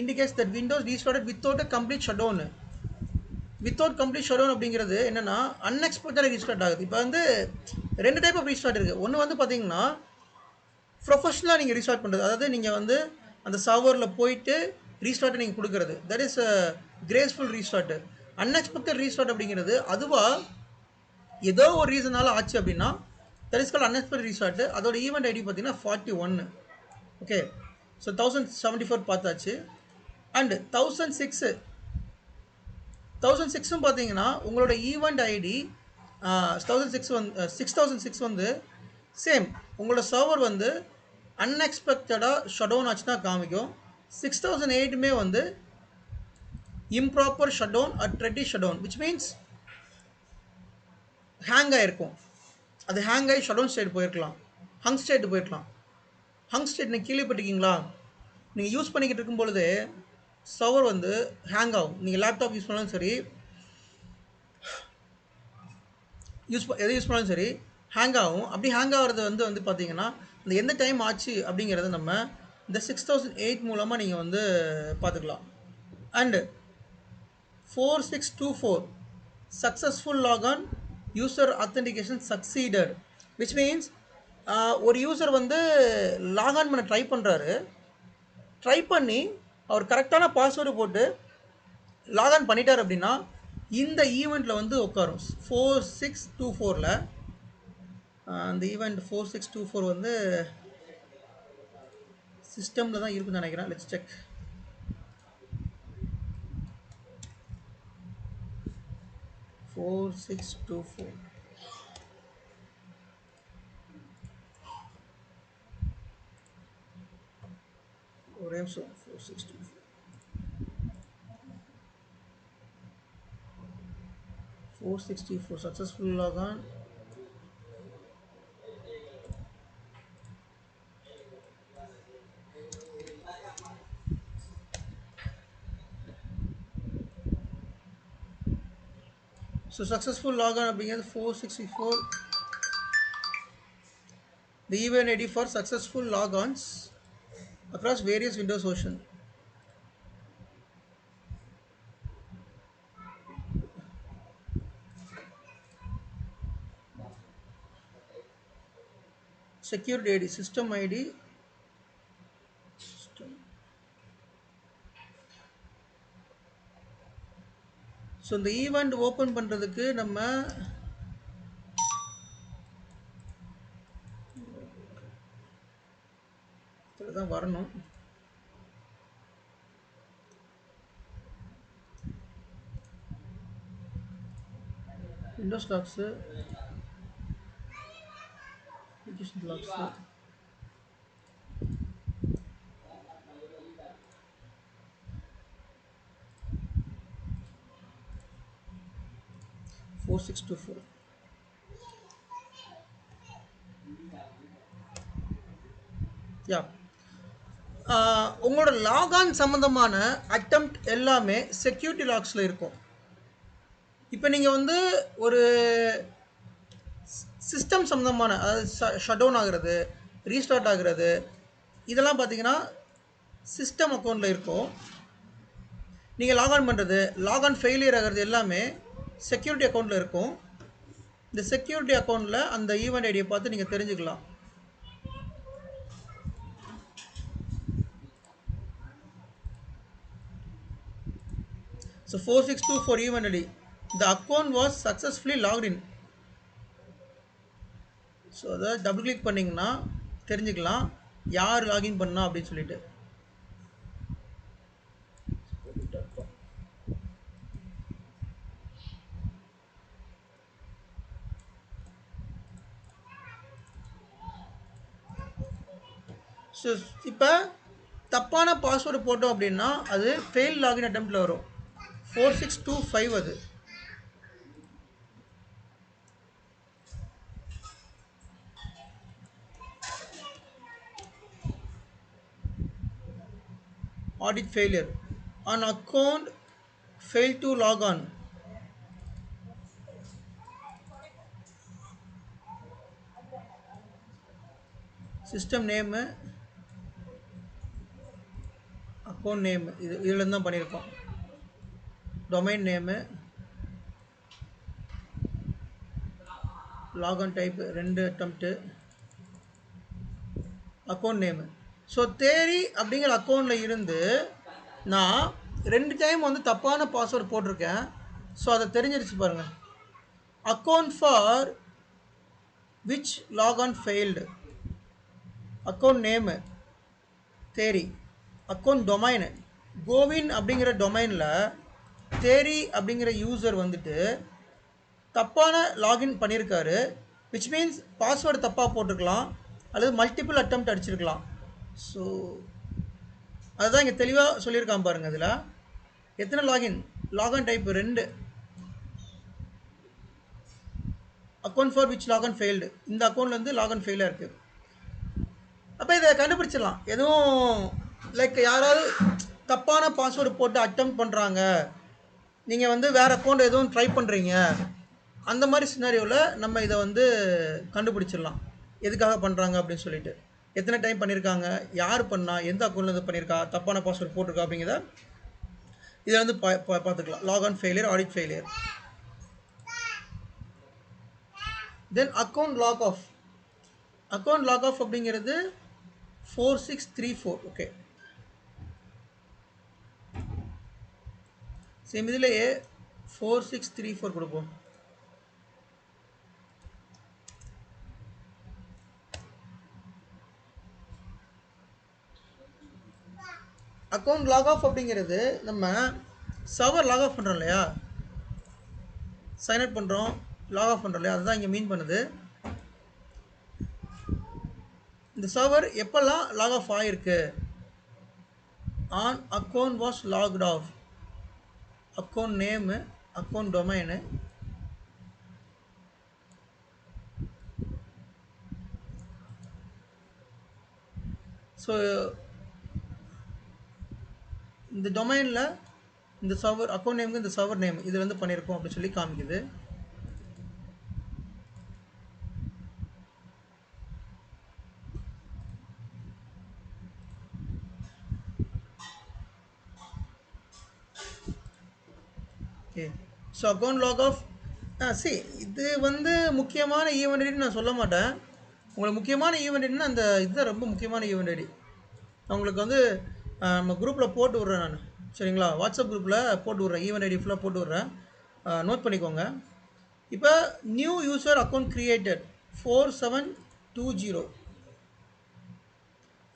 indicates that Windows restarted without a complete shutdown. Without complete shutdown அப்படிங்கிறது என்னென்னா அன்எக்ஸ்பெக்டடாக ரீஸ்டார்ட் ஆகுது. இப்போ வந்து 2 டைப் ஆஃப் ரீஸ்டார்ட் இருக்குது. ஒன்று வந்து பார்த்தீங்கன்னா ப்ரொஃபஷ்னலாக நீங்கள் ரீஸ்டார்ட் பண்ணுறது, அதாவது நீங்கள் வந்து அந்த சர்வரில் போயிட்டு ரீஸ்டார்ட்டை நீங்கள் கொடுக்குறது, that is graceful restart. Unexpected restart அப்படிங்கிறது அதுவாக ஏதோ ஒரு ரீசனால் ஆச்சு அப்படின்னா that is called unexpected restart. அதோட ஈவெண்ட் ஐடி பார்த்தீங்கன்னா 41. ஓகே, ஸோ 1074 பார்த்தாச்சு. அண்டு 1006ம் பார்த்தீங்கன்னா உங்களோட ஈவெண்ட் ஐடி 6006 வந்து சேம் உங்களோட சர்வர் வந்து அன்எக்ஸ்பெக்டடாக ஷட்டவுன் ஆச்சுன்னா காமிக்கும். 6008மே வந்து improper shutdown at ready shutdown, which means hang ஆகிருக்கும். அது ஹேங் ஆகி ஷட்டவுன் ஸ்டேட் போயிருக்கலாம், ஹங் ஸ்டேட் போயிருக்கலாம். ஹங் ஸ்டேட் நீங்கள் கேள்விப்பட்டிருக்கீங்களா? நீங்கள் யூஸ் பண்ணிக்கிட்டு இருக்கும் பொழுது சர்வர் வந்து ஹேங் ஆகும். நீங்கள் லேப்டாப் யூஸ் பண்ணாலும் சரி எது யூஸ் பண்ணாலும் சரி ஹேங் ஆகும். அப்படி ஹேங் ஆகிறது வந்து பார்த்தீங்கன்னா இந்த எந்த டைம் ஆச்சு அப்படிங்கிறத நம்ம இந்த 6008 மூலமாக நீங்கள் வந்து பார்த்துக்கலாம். And 4624 successful log on user authentication succeeded, which means ஒரு யூசர் வந்து லாகான் பண்ண ட்ரை பண்ணி அவர் கரெக்டான பாஸ்வேர்டு போட்டு லாகான் பண்ணிட்டார் அப்படின்னா இந்த ஈவெண்ட்டில் வந்து உட்காரும். 4624ல் அந்த ஈவெண்ட் 4624 வந்து சிஸ்டமில் தான் இருக்குன்னு நினைக்கிறேன். Let's check. ஒரே நிமிஷம். 464 successful login. So successful login அப்படிங்கிறது 464. The event ID for successful logons across various Windows version. Security ID, system ID, so இந்த ஈவெண்ட் ஓப்பன் பண்ணுறதுக்கு நம்ம இதில் தான் வரணும். Windows lakhs, application lakhs, 4624. யா, உங்களோட லாகான் சம்மந்தமான அட்டெம்ப்ட் எல்லாமே செக்யூரிட்டி லாக்ஸில் இருக்கும். இப்போ நீங்கள் வந்து ஒரு சிஸ்டம் சம்மந்தமான, அதாவது ஷட் டவுன் ஆகிறது, ரீஸ்டார்ட் ஆகிறது, இதெல்லாம் பார்த்தீங்கன்னா சிஸ்டம் அக்கௌண்ட்டில் இருக்கும். நீங்கள் லாகான் பண்ணுறது, லாகான் ஃபெயிலியர் ஆகிறது எல்லாமே செக்யூரிட்டி அக்கௌண்ட்டில் இருக்கும். இந்த செக்யூரிட்டி அக்கௌண்ட்டில் அந்த ஈவெண்ட் ஐடியை பார்த்து நீங்கள் தெரிஞ்சுக்கலாம். So 4624 event ID, the account was successfully logged in. So அதை டபுள் கிளிக் பண்ணிங்கன்னா தெரிஞ்சுக்கலாம் யார் லாகின் பண்ணா அப்படின்னு சொல்லிட்டு. ஸோ இப்போ தப்பான பாஸ்வேர்டு போட்டோம் அப்படின்னா அது ஃபெயில் லாகின் அட்டெம்ப்டில் வரும். 4625 அது. Audit failure, an account failed to log on. System name, account name, இதுலேருந்து தான் பண்ணியிருக்கோம். Domain name, logon type 2 attempt, account name. So தேரி அப்படிங்கிற அக்கௌண்ட்டில் இருந்து நான் 2 டைம் வந்து தப்பான பாஸ்வேர்டு போட்டிருக்கேன். ஸோ அதை தெரிஞ்சிருச்சு பாருங்கள். Account for which logon failed, account name Theri, account domain கோவின் அப்படிங்கிற டொமைனில் தேரி அப்படிங்கிற யூசர் வந்துட்டு தப்பான லாகின் பண்ணியிருக்காரு. விச் மீன்ஸ் பாஸ்வேர்டு தப்பாக போட்டிருக்கலாம் அல்லது மல்டிபிள் அட்டெம்ப்ட் அடிச்சிருக்கலாம். ஸோ அதுதான் இங்கே தெளிவாக சொல்லியிருக்கான் பாருங்கள். அதில் எத்தனை login type 2, account for which log n failed, இந்த அக்கௌண்ட்லேருந்து லாகன் ஃபெயிலாக இருக்குது. அப்போ இதை கண்டுபிடிச்சிடலாம். எதுவும் லைக் யாராவது தப்பான பாஸ்வேர்டு போட்டு அட்டெம்ப்ட் பண்ணுறாங்க, நீங்கள் வந்து வேறு அக்கௌண்ட் எதுவும் ட்ரை பண்ணுறீங்க, அந்த மாதிரி சினாரியோவில் நம்ம இதை வந்து கண்டுபிடிச்சிடலாம் எதுக்காக பண்ணுறாங்க அப்படின்னு சொல்லிட்டு. எத்தனை டைம் பண்ணியிருக்காங்க, யார் பண்ணா, எந்த அக்கௌண்ட்லேருந்து பண்ணியிருக்கா, தப்பான பாஸ்வேர்டு போட்டிருக்கா அப்படிங்கிறத இதை வந்து பார்த்துக்கலாம். Logon failure, audit failure. Then account log off. Account log off அப்படிங்கிறது 4634. ஓகே, சேம் இதுலேயே 4634 கொடுப்போம். அக்கௌண்ட் லாக் ஆஃப் அப்படிங்கிறது நம்ம சர்வர் லாக் ஆஃப் பண்ணுறோம் இல்லையா, சைன் அப் பண்ணுறோம், லாக் ஆஃப் பண்ணுறோம் இல்லையா, அதுதான் இங்கே மீன் பண்ணுது. இந்த சர்வர் எப்போல்லாம் லாக் ஆஃப் ஆகிருக்கு, an account was logged off, account name, account domain, so இந்த டொமைனில் இந்த சர்வர் அக்கௌண்ட் நேமுக்கு இந்த சர்வர் நேம் இதில் வந்து பண்ணியிருக்கோம் அப்படின்னு சொல்லி காமிக்குது. Okay, so account log off. இது வந்து முக்கியமான ஈவெண்ட் ஐடின்னு நான் சொல்ல மாட்டேன். உங்களுக்கு முக்கியமான ஈவெண்ட் ஐடினா அந்த இதுதான் ரொம்ப முக்கியமான ஈவெண்ட் ஐடி. உங்களுக்கு வந்து நம்ம குரூப்பில் போட்டு விட்றேன் நான், சரிங்களா? வாட்ஸ்அப் குரூப்பில் போட்டு விட்றேன், ஈவெண்ட் ஐடி ஃபுல்லாக போட்டு விட்றேன், நோட் பண்ணிக்கோங்க. இப்போ நியூ யூசர் அக்கௌண்ட் கிரியேட்டட் 4720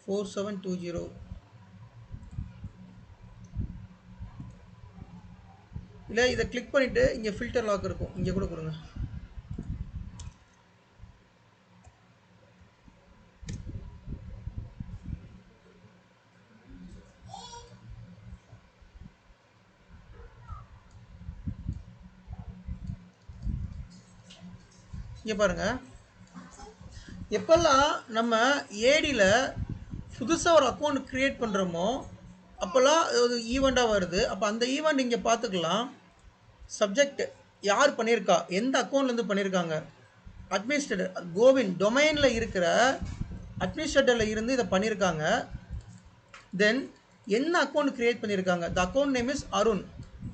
4720. இல்லை இதை கிளிக் பண்ணிவிட்டு இங்கே ஃபில்டர் லாக் இருக்கும், இங்கே கூட கொடுங்க. இங்கே பாருங்கள், எப்போல்லாம் நம்ம ஏடியில் புதுசாக ஒரு அக்கௌண்ட் க்ரியேட் பண்ணுறோமோ அப்போல்லாம் ஒரு ஈவெண்ட்டாக வருது. அப்போ அந்த ஈவெண்ட் இங்கே பார்த்துக்கலாம். சப்ஜெக்ட் யார் பண்ணியிருக்கா, எந்த அக்கௌண்ட்லேருந்து பண்ணியிருக்காங்க, அட்மினிஸ்ட்ரேட்டர் கோவிந்த் டொமைனில் இருக்கிற அட்மினிஸ்ட்ரேட்டரில் இருந்து இதை பண்ணியிருக்காங்க. தென் என்ன அக்கௌண்ட் க்ரியேட் பண்ணியிருக்காங்க, the account name is Arun.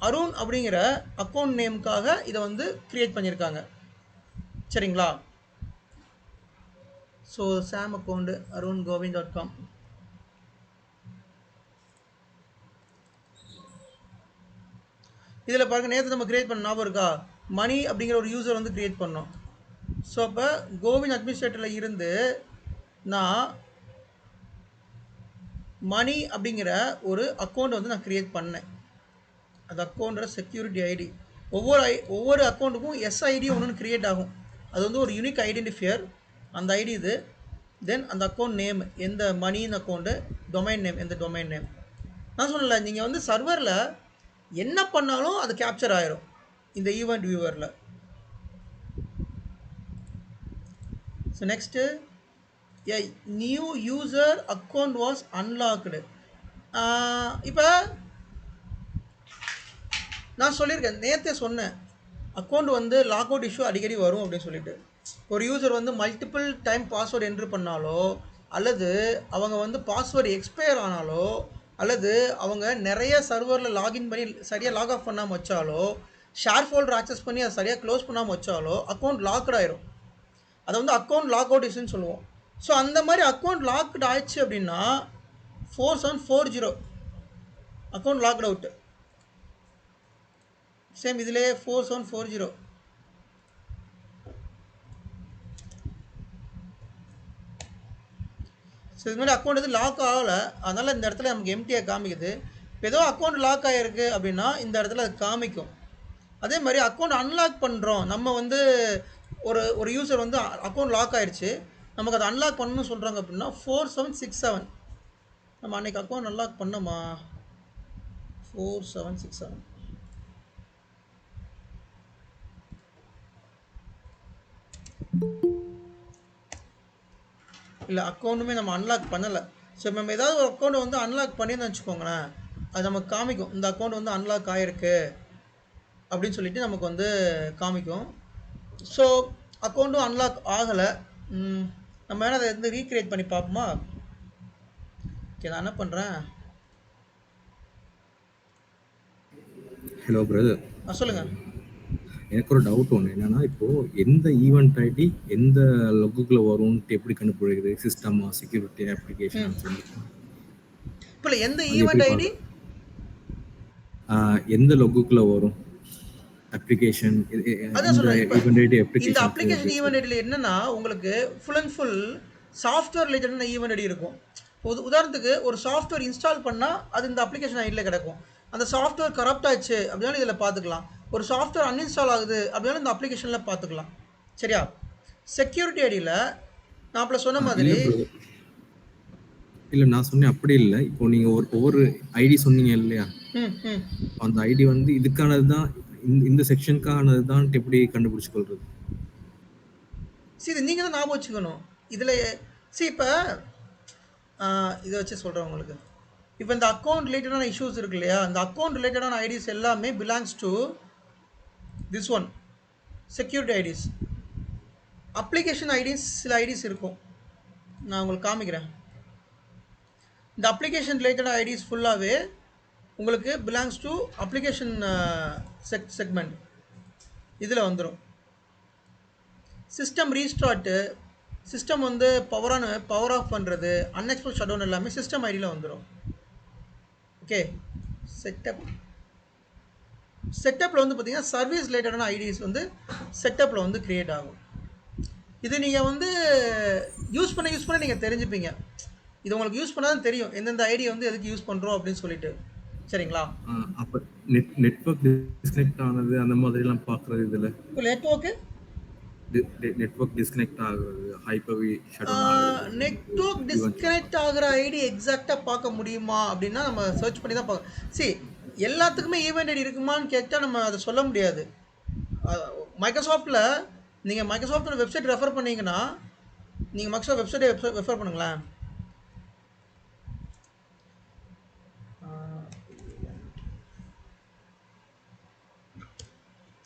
Arun அப்படிங்கிற அக்கௌண்ட் நேமுக்காக இதை வந்து க்ரியேட் பண்ணியிருக்காங்க. சரிங்களா? ஸோ சாம் அக்கௌண்ட் arungovin.com. இதில் பாருங்கள், நேற்று நம்ம க்ரியேட் பண்ண ஞாபகம் இருக்கா, மணி அப்படிங்கிற ஒரு யூசர் வந்து க்ரியேட் பண்ணோம். ஸோ அப்போ கோவிந்த் அட்மினிஸ்ட்ரேட்டரில் இருந்து நான் மணி அப்படிங்கிற ஒரு அக்கௌண்ட் வந்து நான் க்ரியேட் பண்ணேன். அந்த அக்கௌண்ட்டோட செக்யூரிட்டி ஐடி, ஒவ்வொரு அக்கௌண்ட்டுக்கும் எஸ்ஐடி ஒன்று க்ரியேட் ஆகும். அது வந்து ஒரு யூனிக் ஐடென்டிஃபையர், அந்த ஐடி இது. தென் அந்த அக்கௌண்ட் நேம், எந்த மணின்னு அக்கௌண்ட்டு, டொமைன் நேம், எந்த டொமைன் நேம். நான் சொல்லலை, நீங்கள் வந்து சர்வரில் என்ன பண்ணாலும் அது கேப்சர் ஆயிரும் இந்த ஈவெண்ட் வியூவரில். So next, a new user account was unlocked. இப்போ நான் சொல்லியிருக்கேன், நேற்றே சொன்னேன், அக்கௌண்ட் வந்து லாக் அவுட் இஷ்யூ அடிக்கடி வரும் அப்படின்னு சொல்லிட்டு. ஒரு யூசர் வந்து மல்டிபிள் டைம் பாஸ்வேர்டு என்ட்ரு பண்ணாலோ, அல்லது அவங்க வந்து பாஸ்வேர்டு எக்ஸ்பயர் ஆனாலோ, அல்லது அவங்க நிறைய சர்வரில் லாகின் பண்ணி சரியாக லாக் ஆஃப் பண்ணாமல் வச்சாலோ, ஷேர் ஃபோல்டர் ஆக்சஸ் பண்ணி அதை சரியாக க்ளோஸ் பண்ணாமல் வச்சாலோ அக்கௌண்ட் லாக்ட் ஆயிரும். அதை வந்து அக்கௌண்ட் லாக் அவுட் இஷ்யூன்னு சொல்லுவோம். ஸோ அந்த மாதிரி அக்கௌண்ட் லாக்டு ஆயிடுச்சு அப்படின்னா 4740 அக்கௌண்ட் லாக்ட் அவுட். சேம் இதிலே 4740. ஸோ இது மாதிரி அக்கௌண்ட் வந்து லாக் ஆகலை, அதனால் இந்த இடத்துல நமக்கு எம்டியாக காமிக்குது. இப்போ ஏதோ அக்கௌண்ட் லாக் ஆகிருக்கு அப்படின்னா இந்த இடத்துல அது காமிக்கும். அதே மாதிரி அக்கௌண்ட் அன்லாக் பண்ணுறோம், நம்ம வந்து ஒரு யூசர் வந்து அக்கௌண்ட் லாக் ஆகிடுச்சு, நமக்கு அதை அன்லாக் பண்ணணும்னு சொல்கிறாங்க அப்படின்னா 4767. நம்ம அன்றைக்கி அக்கௌண்ட் அன்லாக் பண்ணோமா, 4767. இல்லை, அக்கௌண்ட்டுமே நம்ம அன்லாக் பண்ணலை. ஸோ நம்ம ஏதாவது ஒரு அக்கௌண்ட்டை வந்து அன்லாக் பண்ணின்னு வச்சுக்கோங்களேன், அது நமக்கு காமிக்கும், இந்த அக்கௌண்ட் வந்து அன்லாக் ஆகிருக்கு அப்படின்னு சொல்லிட்டு நமக்கு வந்து காமிக்கும். ஸோ அக்கௌண்ட்டும் அன்லாக் ஆகலை. நம்ம வேணால் அதை வந்து ரீக்ரியேட் பண்ணி பார்ப்போமா? ஓகே, நான் என்ன பண்ணுறேன், ஹலோ பிரதர். சொல்லுங்கள். எனக்கு ஒரு டவுட் ஒன்று என்னன்னா, இப்போது எந்த ஈவெண்ட் ஐடி எந்த லொக்குக்குள்ளே வரும்ன்ட்டு எப்படி கண்டுபிடிக்கிறது? சிஸ்டமா, செக்யூரிட்டி, அப்ளிகேஷன் சொல்லி இப்போ எந்த ஈவெண்ட் ஐடி எந்த லொக்குக்குள்ளே வரும்? அப்ளிகேஷன் ஈவெண்ட் ஐடி இந்த அப்ளிகேஷன் ஈவெண்ட் ஐடியில் என்னன்னா, உங்களுக்கு ஃபுல் அண்ட் ஃபுல் சாஃப்ட்வேர் ரிலேட்டடான ஈவெண்ட் ஐடி இருக்கும். உதாரணத்துக்கு ஒரு சாஃப்ட்வேர் இன்ஸ்டால் பண்ணால் அது இந்த அப்ளிகேஷன் ஐடியில் கிடக்கும். அந்த சாஃப்ட்வேர் கரப்ட் ஆச்சு அப்படின்னாலும் இதில் பார்த்துக்கலாம். ஒரு சாஃப்ட்வேர் அன்இன்ஸ்டால் ஆகுது அப்படின்னாலும் இந்த அப்ளிகேஷனில் பார்த்துக்கலாம். சரியா? செக்யூரிட்டி ஐடியில் நான் அப்போ சொன்ன மாதிரி இல்லை, நான் சொன்னேன் அப்படி இல்லை. இப்போ நீங்கள் ஒவ்வொரு ஐடி சொன்னீங்க இல்லையா, அந்த ஐடி வந்து இதுக்கானது தான், இந்த செக்ஷனுக்கானது தான் எப்படி கண்டுபிடிச்சிக்கொள்றது? இது நீங்கள் தான் ஞாபகம் வச்சுக்கணும். இதில் இப்போ இதை வச்சு சொல்கிறேன் உங்களுக்கு. இப்போ இந்த அக்கௌண்ட் ரிலேட்டடான இஷ்யூஸ் இருக்கு இல்லையா, இந்த அக்கௌண்ட் ரிலேட்டடான ஐடிஸ் எல்லாமே belongs to this one, security IDs. Application IDs சில ஐடிஸ் இருக்கும், நான் உங்களுக்கு காமிக்கிறேன். இந்த அப்ளிகேஷன் ரிலேட்டட் ஐடிஸ் ஃபுல்லாகவே உங்களுக்கு பிலாங்ஸ் டு அப்ளிகேஷன் செக்மெண்ட். இதில் வந்துடும். சிஸ்டம் ரீஸ்டார்ட்டு, சிஸ்டம் வந்து பவர் ஆஃப் பண்ணுறது, அன்எக்ஸ்பெக்ட் ஷட் டவுன் எல்லாமே சிஸ்டம் ஐடியில் வந்துடும். ஓகே, செட்டப்பில் வந்து பார்த்திங்கன்னா சர்வீஸ் ரிலேட்டடான ஐடிஸ் வந்து செட்டப்பில் வந்து க்ரியேட் ஆகும். இது நீங்கள் வந்து யூஸ் பண்ண நீங்கள் தெரிஞ்சுப்பீங்க. இது உங்களுக்கு யூஸ் பண்ணாதான் தெரியும் எந்தெந்த ஐடி வந்து எதுக்கு யூஸ் பண்ணுறோம் அப்படின்னு சொல்லிட்டு. சரிங்களா? அப்போ நெட்வொர்க் டிஸ்கனெக்ட் ஆனது அந்த மாதிரிலாம் பார்க்குறது இதில். இப்போ நெட்வொர்க் டிஸ்கனெக்ட் ஆகுறது, ஹைப்பர்வி ஷட் நெட்வொர்க் டிஸ்கனெக்ட் ஆகிற ஐடி எக்ஸாக்டாக பார்க்க முடியுமா அப்படின்னா நம்ம சர்ச் பண்ணி தான் பார்க்க. எல்லாத்துக்குமே ஈவெண்ட் ஐடி இருக்குமான்னு கேட்டால் நம்ம அதை சொல்ல முடியாது. மைக்ரோசாஃப்டில் நீங்கள் மைக்ரோசாஃப்டோட வெப்சைட் ரெஃபர் பண்ணீங்கன்னா நீங்கள் மைக்ரோசாஃப்ட் வெப்சைட்டை ரெஃபர் பண்ணுங்களேன்.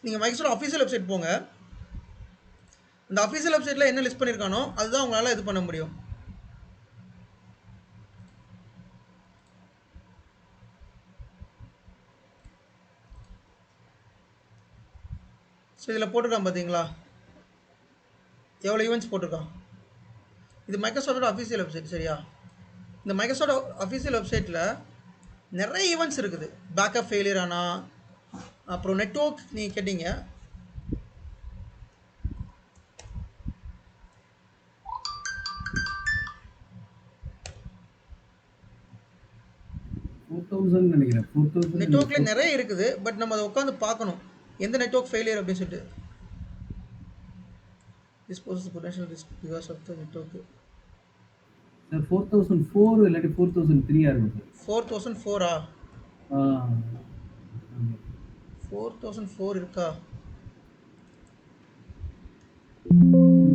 நீங்கள் மைக்ரோசாஃப்ட் அஃபீஷியல் வெப்சைட் போங்க. இந்த அஃபீஷியல் வெப்சைட்டில் என்ன லிஸ்ட் பண்ணியிருக்கானோ அதுதான் உங்களால் இது பண்ண முடியும். ஸோ இதில் போட்டிருக்கான் பார்த்தீங்களா, எவ்வளோ ஈவெண்ட்ஸ் போட்டிருக்கான். இது மைக்ரோசாஃப்டோட அஃபீஷியல் வெப்சைட். சரியா, இந்த மைக்ரோசாஃப்ட் அஃபீஷியல் வெப்சைட்டில் நிறைய ஈவெண்ட்ஸ் இருக்குது. பேக்கப் ஃபெயிலியர் ஆனால், அப்புறம் நெட்வொர்க் நீங்கள் கேட்டீங்க, நெட்வொர்க்கில் நிறைய இருக்குது. பட் நம்ம அதை உட்காந்து பார்க்கணும் எந்த நெட்வொர்க் ஃபெயிலியர் அப்படின்னு சொல்லிட்டு. This poses potential risk because of the network. Sir, 4004 இல்லாட்டி 4003 இருக்கும் சார். 4004 4004 இருக்கா?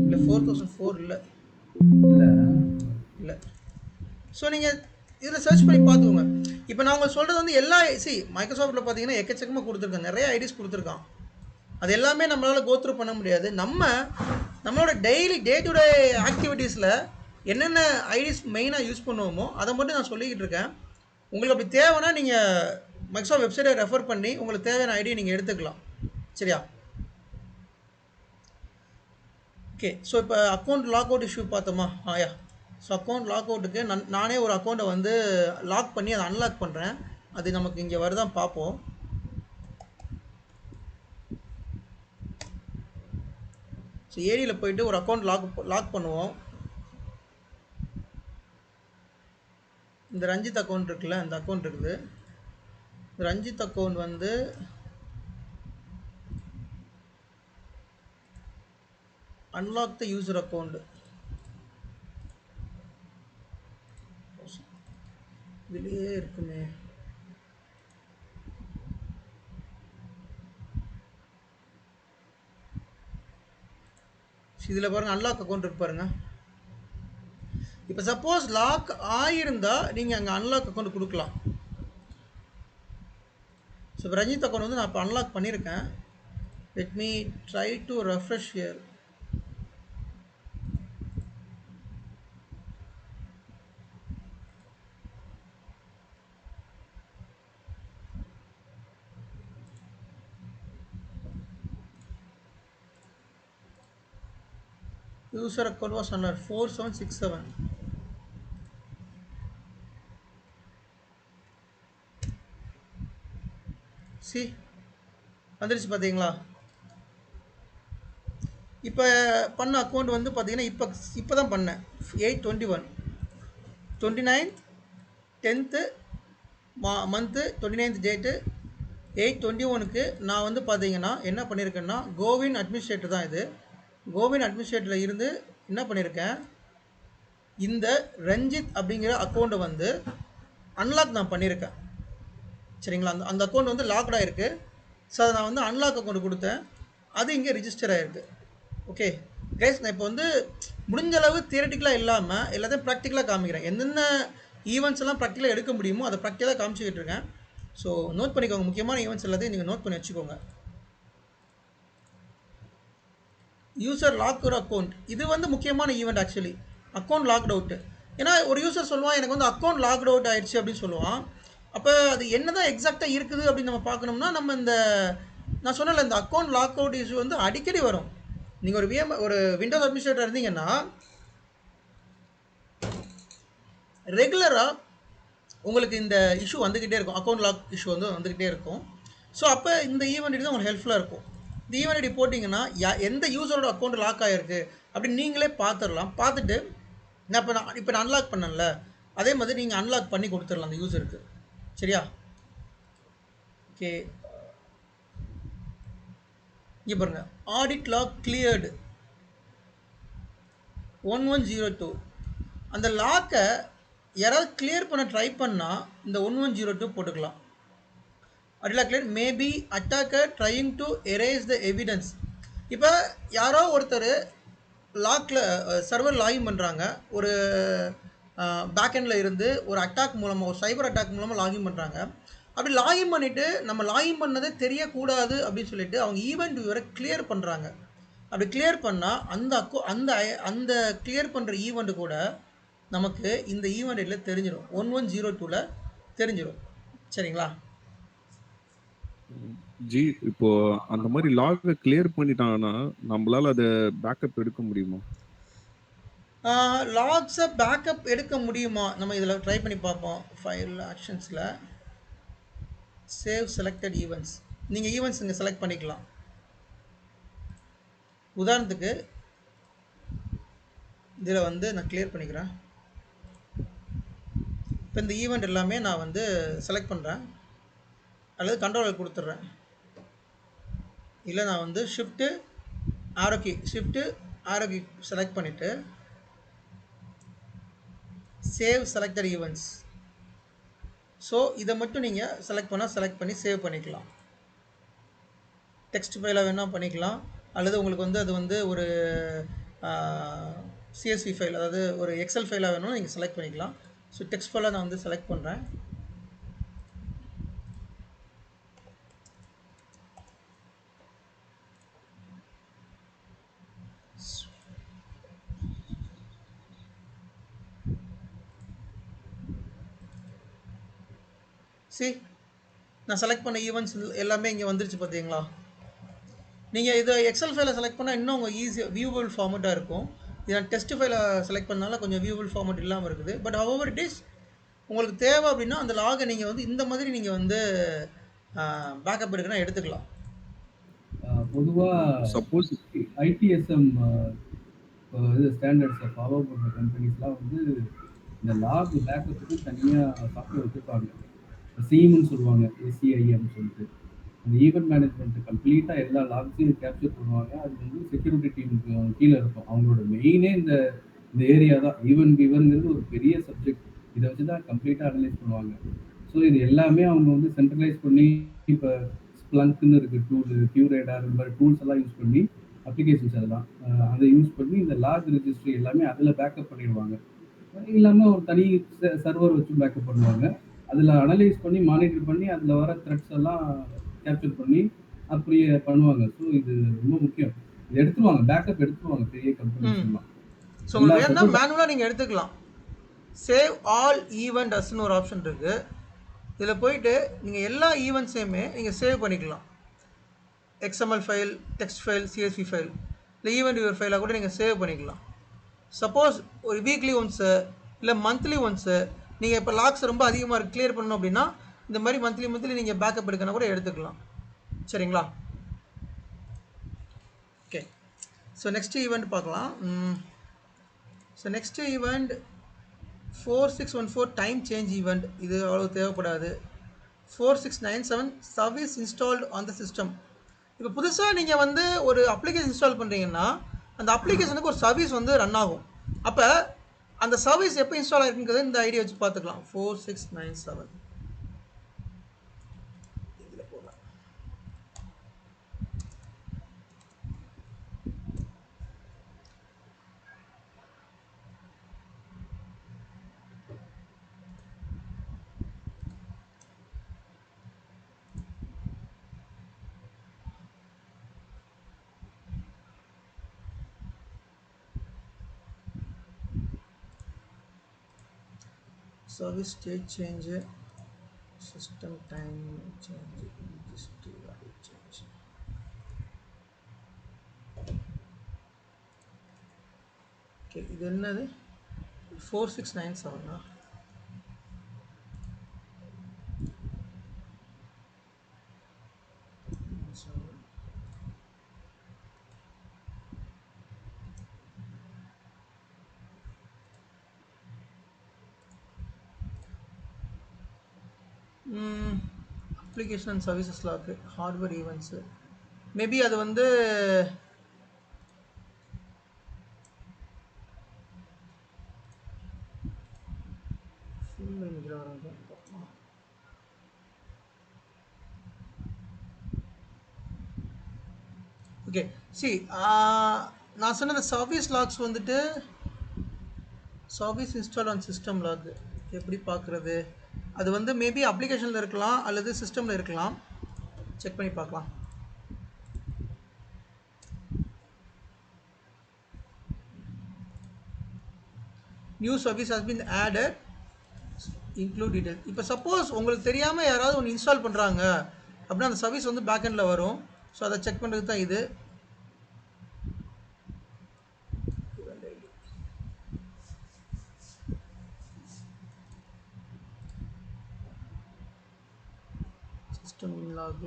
இல்லை 4004 இல்லை. ஸோ நீங்கள் இதில் சர்ச் பண்ணி பார்த்துக்கோங்க. இப்போ நான் உங்களுக்கு சொல்கிறது வந்து எல்லா மைக்ரோசாஃப்ட்டில் பார்த்தீங்கன்னா எக்கச்சக்கமாக கொடுத்துருக்கான், நிறைய ஐடிஸ் கொடுத்துருக்கான். அது எல்லாமே நம்மளால் கோத்ரூ பண்ண முடியாது. நம்மளோட டெய்லி டே டு டே ஆக்டிவிட்டீஸில் என்னென்ன ஐடிஸ் மெயினாக யூஸ் பண்ணுவோமோ அதை மட்டும் நான் சொல்லிக்கிட்டு இருக்கேன். உங்களுக்கு அப்படி தேவைன்னா நீங்கள் மைக்ரோசாஃப்ட் வெப்சைட்டை ரெஃபர் பண்ணி உங்களுக்கு தேவையான ஐடியை நீங்கள் எடுத்துக்கலாம். சரியா? ஓகே. ஸோ இப்போ அக்கௌண்ட் லாக் அவுட் இஷ்யூ பார்த்தோமா? யா. ஸோ அக்கௌண்ட் லாக் அவுட்டுக்கு நானே ஒரு அக்கௌண்ட்டை வந்து லாக் பண்ணி அதை அன்லாக் பண்ணுறேன். அது நமக்கு இங்கே வருதான் பார்ப்போம். ஸோ ஏரியில் போயிட்டு ஒரு அக்கௌண்ட் லாக் பண்ணுவோம். இந்த ரஞ்சித் அக்கௌண்ட் இருக்குல்ல, அந்த அக்கௌண்ட் இருக்குது. இந்த ரஞ்சித் அக்கௌண்ட் வந்து அன்லாக் த யூசர் அக்கௌண்ட். இதுலேயே இருக்குமே. இதில் பாருங்கள், அன்லாக் அக்கௌண்ட் இருக்கு பாருங்கள். இப்போ சப்போஸ் லாக் ஆகியிருந்தால் நீங்கள் அங்கே அன்லாக் அக்கௌண்ட் கொடுக்கலாம். ஸோ இப்போ ரஞ்சித் அக்கௌண்ட் வந்து நான் இப்போ அன்லாக் பண்ணியிருக்கேன். Let me try to refresh here. User account was under 4767. See, வந்துருச்சு பார்த்தீங்களா? இப்போ பண்ண அக்கௌண்ட் வந்து பார்த்தீங்கன்னா இப்போ தான் பண்ணேன். 8/21 29th 10th month 29th date 8/21க்கு நான் வந்து பார்த்தீங்கன்னா என்ன பண்ணியிருக்கேன்னா, கோவின் அட்மினிஸ்ட்ரேட்டர் தான் இது. கோவின் அட்மினிஸ்ட்ரேட்டரில் இருந்து என்ன பண்ணியிருக்கேன், இந்த ரஞ்சித் அப்படிங்கிற அக்கௌண்ட்டை வந்து அன்லாக் நான் பண்ணியிருக்கேன். சரிங்களா? அந்த அக்கௌண்ட் வந்து லாக்டாக இருக்குது. ஸோ அதை நான் வந்து அன்லாக் அக்கௌண்ட் கொடுத்தேன். அது இங்கே ரிஜிஸ்டர் ஆகிருக்கு. ஓகே கைஸ், நான் இப்போ வந்து முடிஞ்ச அளவு தியரட்டிக்கலாக இல்லாமல் எல்லாத்தையும் ப்ராக்டிக்கலாக காமிக்கிறேன். என்னென்ன ஈவெண்ட்ஸ் எல்லாம் ப்ராக்டிக்கலாக எடுக்க முடியுமோ அதை ப்ராக்டிக்கலாக காமிச்சிக்கிட்டு இருக்கேன். ஸோ நோட் பண்ணிக்கோங்க, முக்கியமான ஈவெண்ட்ஸ் எல்லாத்தையும் நீங்கள் நோட் பண்ணி வச்சுக்கோங்க. யூசர் லாக்டு அக்கௌண்ட், இது வந்து முக்கியமான event actually. Account locked out. ஏன்னா ஒரு யூசர் சொல்லுவான் எனக்கு வந்து அக்கௌண்ட் லாக்ட் அவுட் ஆயிடுச்சு அப்படின்னு சொல்லுவான். அப்போ அது என்ன தான் எக்ஸாக்டாக இருக்குது அப்படின்னு நம்ம பார்க்கணும்னா, நம்ம நான் சொன்னல இந்த அக்கௌண்ட் லாக் அவுட் இஷ்யூ வந்து அடிக்கடி வரும். நீங்கள் ஒரு விண்டோஸ் அட்மினிஸ்ட்ரேட்டர் இருந்தீங்கன்னா ரெகுலராக உங்களுக்கு இந்த இஷ்யூ வந்துக்கிட்டே இருக்கும். அக்கௌண்ட் லாக் இஷ்யூ வந்து வந்துக்கிட்டே இருக்கும். ஸோ அப்போ இந்த ஈவெண்ட் தான் உங்களுக்கு ஹெல்ப்ஃபுல்லாக இருக்கும். இந்த ஈவெண்ட் ஐடி போட்டிங்கன்னா எந்த யூசரோட அக்கௌண்ட் லாக் ஆகிருக்கு அப்படின்னு நீங்களே பார்த்துடலாம். பார்த்துட்டு நான் இப்போ அன்லாக் பண்ணல, அதே மாதிரி நீங்கள் அன்லாக் பண்ணி கொடுத்துடலாம் அந்த யூசருக்கு. சரியா? ஓகே, இங்கே பாருங்கள், ஆடிட் லாக் கிளியர்டு 1102. அந்த லாக்கை யாராவது கிளியர் பண்ண ட்ரை பண்ணால் இந்த 1102 போட்டுக்கலாம். அடிலா clear maybe attacker trying to erase the evidence. இப்போ யாரோ ஒருத்தர் லாக்கில் சர்வர் லாகின் பண்ணுறாங்க, ஒரு பேக்கெண்டில் இருந்து ஒரு அட்டாக் மூலமாக, ஒரு சைபர் அட்டாக் மூலமாக லாகின் பண்ணுறாங்க. அப்படி லாகின் பண்ணிவிட்டு நம்ம லாகின் பண்ணதே தெரியக்கூடாது அப்படின்னு சொல்லிட்டு அவங்க ஈவெண்ட் வியூவரை கிளியர் பண்ணுறாங்க. அப்படி கிளியர் பண்ணால் அந்த கிளியர் பண்ணுற ஈவெண்ட் கூட நமக்கு இந்த ஈவெண்ட் ஐடியில் தெரிஞ்சிடும், 1102ல் தெரிஞ்சிடும். சரிங்களா? ஜி இப்போ அந்த மாதிரி லாக கிளியர் பண்ணிட்டாங்கன்னா நம்மளால அதை பேக்கப் எடுக்க முடியுமா? லாக்ஸை பேக்கப் எடுக்க முடியுமா? நம்ம இதில் ட்ரை பண்ணி பார்ப்போம். ஃபைல் ஆக்ஷன்ஸில் சேவ் செலக்டட் ஈவெண்ட்ஸ், நீங்கள் ஈவெண்ட்ஸ் இங்கே செலக்ட் பண்ணிக்கலாம். உதாரணத்துக்கு இதில் வந்து நான் கிளியர் பண்ணிக்கிறேன். இப்போ இந்த ஈவெண்ட் எல்லாமே நான் வந்து செலக்ட் பண்ணுறேன், அல்லது கண்ட்ரோல் கொடுத்துட்றேன். இல்லை நான் வந்து ஷிஃப்ட்டு ஆரோக்கி செலக்ட் பண்ணிவிட்டு சேவ் செலக்டட் ஈவெண்ட்ஸ். ஸோ இதை மட்டும் நீங்கள் செலக்ட் பண்ணி சேவ் பண்ணிக்கலாம். டெக்ஸ்ட் ஃபைலாக வேணால் பண்ணிக்கலாம், அல்லது உங்களுக்கு வந்து அது வந்து ஒரு சிஎஸ்வி ஃபைல், அதாவது ஒரு எக்ஸல் ஃபைலாக வேணும் நீங்கள் செலக்ட் பண்ணிக்கலாம். ஸோ டெக்ஸ்ட் ஃபைலாக நான் வந்து செலக்ட் பண்ணுறேன். நான் செலக்ட் பண்ண ஈவெண்ட்ஸ் எல்லாமே இங்கே வந்துருச்சு பார்த்தீங்களா? நீங்கள் இதை எக்ஸல் ஃபைலை செலக்ட் பண்ணால் இன்னும் உங்கள் ஈஸியாக வியூவபிள் ஃபார்மெட்டாக இருக்கும். இதை டெஸ்ட் ஃபைலை செலக்ட் பண்ணால கொஞ்சம் வியூவபிள் ஃபார்மெட் இல்லாமல் இருக்குது. பட் ஹவர் இட் இஸ், உங்களுக்கு தேவை அப்படின்னா அந்த லாகை நீங்கள் வந்து இந்த மாதிரி நீங்கள் வந்து பேக்கப் எடுக்கணும், எடுத்துக்கலாம். பொதுவாக சப்போஸ் ஐடிஎஸ்எம் இது ஸ்டாண்டர்ட்ஸை ஃபாலோ பண்ணுற கம்பெனிஸ்லாம் வந்து இந்த லாக் பேக்கப்புக்கு தனியாக சாஃப்ட்வேர் வச்சுருப்பாங்க. சீம்னு சொல்லுவாங்க, ஏசிஐஎம் சொல்லிட்டு. அந்த ஈவெண்ட் மேனேஜ்மெண்ட் கம்ப்ளீட்டாக எல்லா லாக்ஸையும் கேப்சர் பண்ணுவாங்க. அது வந்து செக்யூரிட்டி டீமுக்கு கீழே இருக்கும். அவங்களோட மெயினே இந்த ஏரியா தான். ஈவெண்ட்ங்கிறது ஒரு பெரிய சப்ஜெக்ட். இதை வச்சு தான் கம்ப்ளீட்டாக அனலைஸ் பண்ணுவாங்க. ஸோ இது எல்லாமே அவங்க வந்து சென்ட்ரலைஸ் பண்ணி, இப்போ ஸ்ப்ளங்க்னு இருக்குது டூல், கியூரேடார், இந்த மாதிரி டூல்ஸ் எல்லாம் யூஸ் பண்ணி, அப்ளிகேஷன்ஸ் அதெல்லாம் அதை யூஸ் பண்ணி இந்த லாக் ரெஜிஸ்ட்ரி எல்லாமே அதில் பேக்கப் பண்ணிடுவாங்க. இல்லாமல் ஒரு தனி சர்வர் வச்சு பேக்கப் பண்ணுவாங்க. அதில் அனலைஸ் பண்ணி மானிட்டர் பண்ணி அதில் வர த்ரெட்ஸ் எல்லாம் கேப்சர் பண்ணி அப்படியே பண்ணுவாங்க. ஸோ இது ரொம்ப முக்கியம். இது எடுத்துருவாங்க, பேக்கப் எடுத்துருவாங்க பெரிய கம்பெனிஸ் எல்லாம். ஸோ உங்களுக்கு வேணா மேனுவலாக நீங்கள் எடுத்துக்கலாம். சேவ் ஆல் ஈவெண்ட் அஸ்ன்னு ஒரு ஆப்ஷன் இருக்குது. இதில் போயிட்டு நீங்கள் எல்லா ஈவெண்ட்ஸையுமே நீங்கள் சேவ் பண்ணிக்கலாம். XML file, text file, CSV file, இல்லை ஈவெண்ட் வியூவர் ஃபைலாக கூட நீங்கள் சேவ் பண்ணிக்கலாம். சப்போஸ் ஒரு வீக்லி ஒன்ஸு இல்லை மந்த்லி ஒன்ஸு நீங்கள் இப்போ லாக்ஸ் ரொம்ப அதிகமாக கிளியர் பண்ணணும் அப்படின்னா இந்த மாதிரி மந்த்லி நீங்கள் பேக்கப் எடுக்கணும் கூட எடுத்துக்கலாம். சரிங்களா? ஓகே. ஸோ நெக்ஸ்ட் ஈவெண்ட் பார்க்கலாம். So next event 4614 time change event. இது அவ்வளோ தேவைப்படாது. 4697 service installed on the system. இப்போ புதுசாக நீங்கள் வந்து ஒரு அப்ளிகேஷன் இன்ஸ்டால் பண்ணுறீங்கன்னா அந்த அப்ளிகேஷனுக்கு ஒரு சர்வீஸ் வந்து ரன் ஆகும். அப்போ அந்த சர்வீஸ் எப்போ இன்ஸ்டால் ஆகிருக்குங்கிறது இந்த ஐடியா வச்சு பார்த்துக்கலாம். 4697 இதில் போகலாம். Service state change, system time change, registry value change. Okay, இது என்னது? 4697 application and services log, hardware events. Maybe அது வந்து ஓகே. சி நான் சொன்ன இந்த சர்வீஸ் லாக்ஸ் வந்துட்டு service install on system log எப்படி பார்க்குறது? அது வந்து மேபி அப்ளிகேஷனில் இருக்கலாம் அல்லது சிஸ்டமில் இருக்கலாம். செக் பண்ணி பார்க்கலாம். New service has been added include detail. இப்போ சப்போஸ் உங்களுக்கு தெரியாமல் யாராவது ஒன்று இன்ஸ்டால் பண்ணுறாங்க அப்படின்னா அந்த சர்வீஸ் வந்து பேக்கெண்டில் வரும். ஸோ அதை செக் பண்ணுறது தான் இது. System log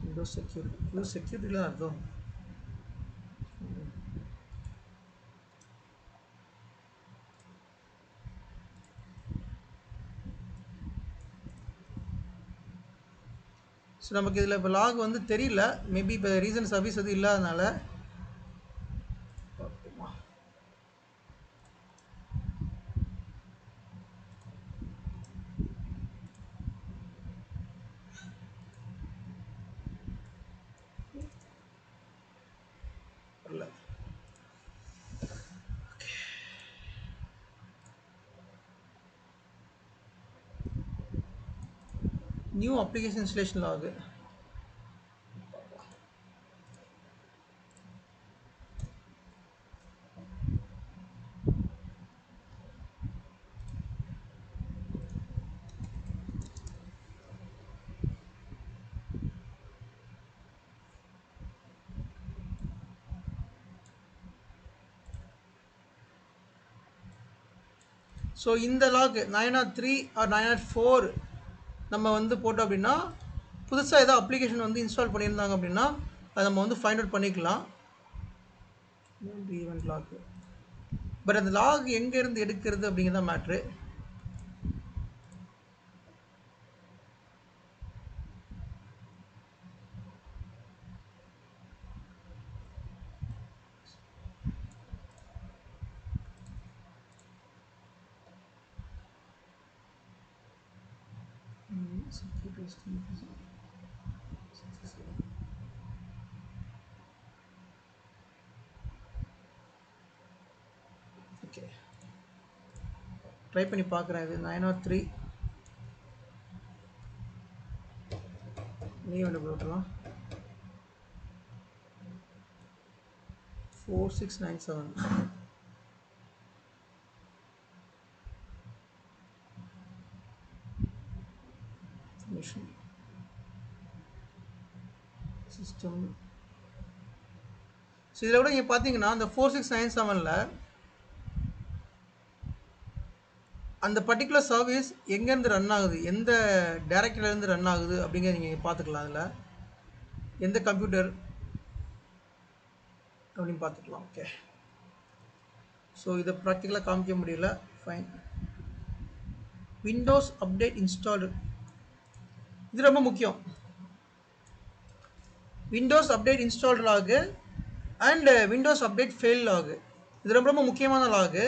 Windows security. Windows செக்யூரிட்டிலாம் அர்த்தம். ஸோ நமக்கு இதில் இப்போ லாக் வந்து தெரியல. மேபி இப்போ ரீசன்ட் சர்வீஸ் எதுவும் இல்லாதனால வரல. New application installation log. So இந்த லாக் 903 ஆர் 904 நம்ம வந்து போட்டோம் அப்படின்னா புதுசாக ஏதாவது அப்ளிகேஷன் வந்து இன்ஸ்டால் பண்ணியிருந்தாங்க அப்படின்னா அதை நம்ம வந்து ஃபைண்ட் அவுட் பண்ணிக்கலாம். Event log. பட் அந்த லாக் எங்கேருந்து எடுக்கிறது அப்படிங்கிறத மேட்ரு. ஓகே, ட்ரை பண்ணி பார்க்குறேன். இது 903 ஈவெண்ட் போட்டலாம். 4697 மிஷின் சிஸ்டம். ஸோ இதில் கூட நீங்கள் பார்த்தீங்கன்னா அந்த 4697ல் அந்த பர்டிகுலர் சர்வீஸ் எங்கேருந்து ரன் ஆகுது, எந்த டேரக்டரிலேருந்து ரன் ஆகுது அப்படிங்கிறத நீங்கள் பார்த்துக்கலாம். அதில் எந்த கம்ப்யூட்டர் அப்படின்னு பார்த்துக்கலாம். ஓகே, ஸோ இதை ப்ராக்டிக்கலாக காமிக்க முடியல. ஃபைன். விண்டோஸ் அப்டேட் இன்ஸ்டால்டு, இது ரொம்ப முக்கியம். Windows update installed log and Windows update fail log, இது ரொம்ப ரொம்ப முக்கியமான லாகு.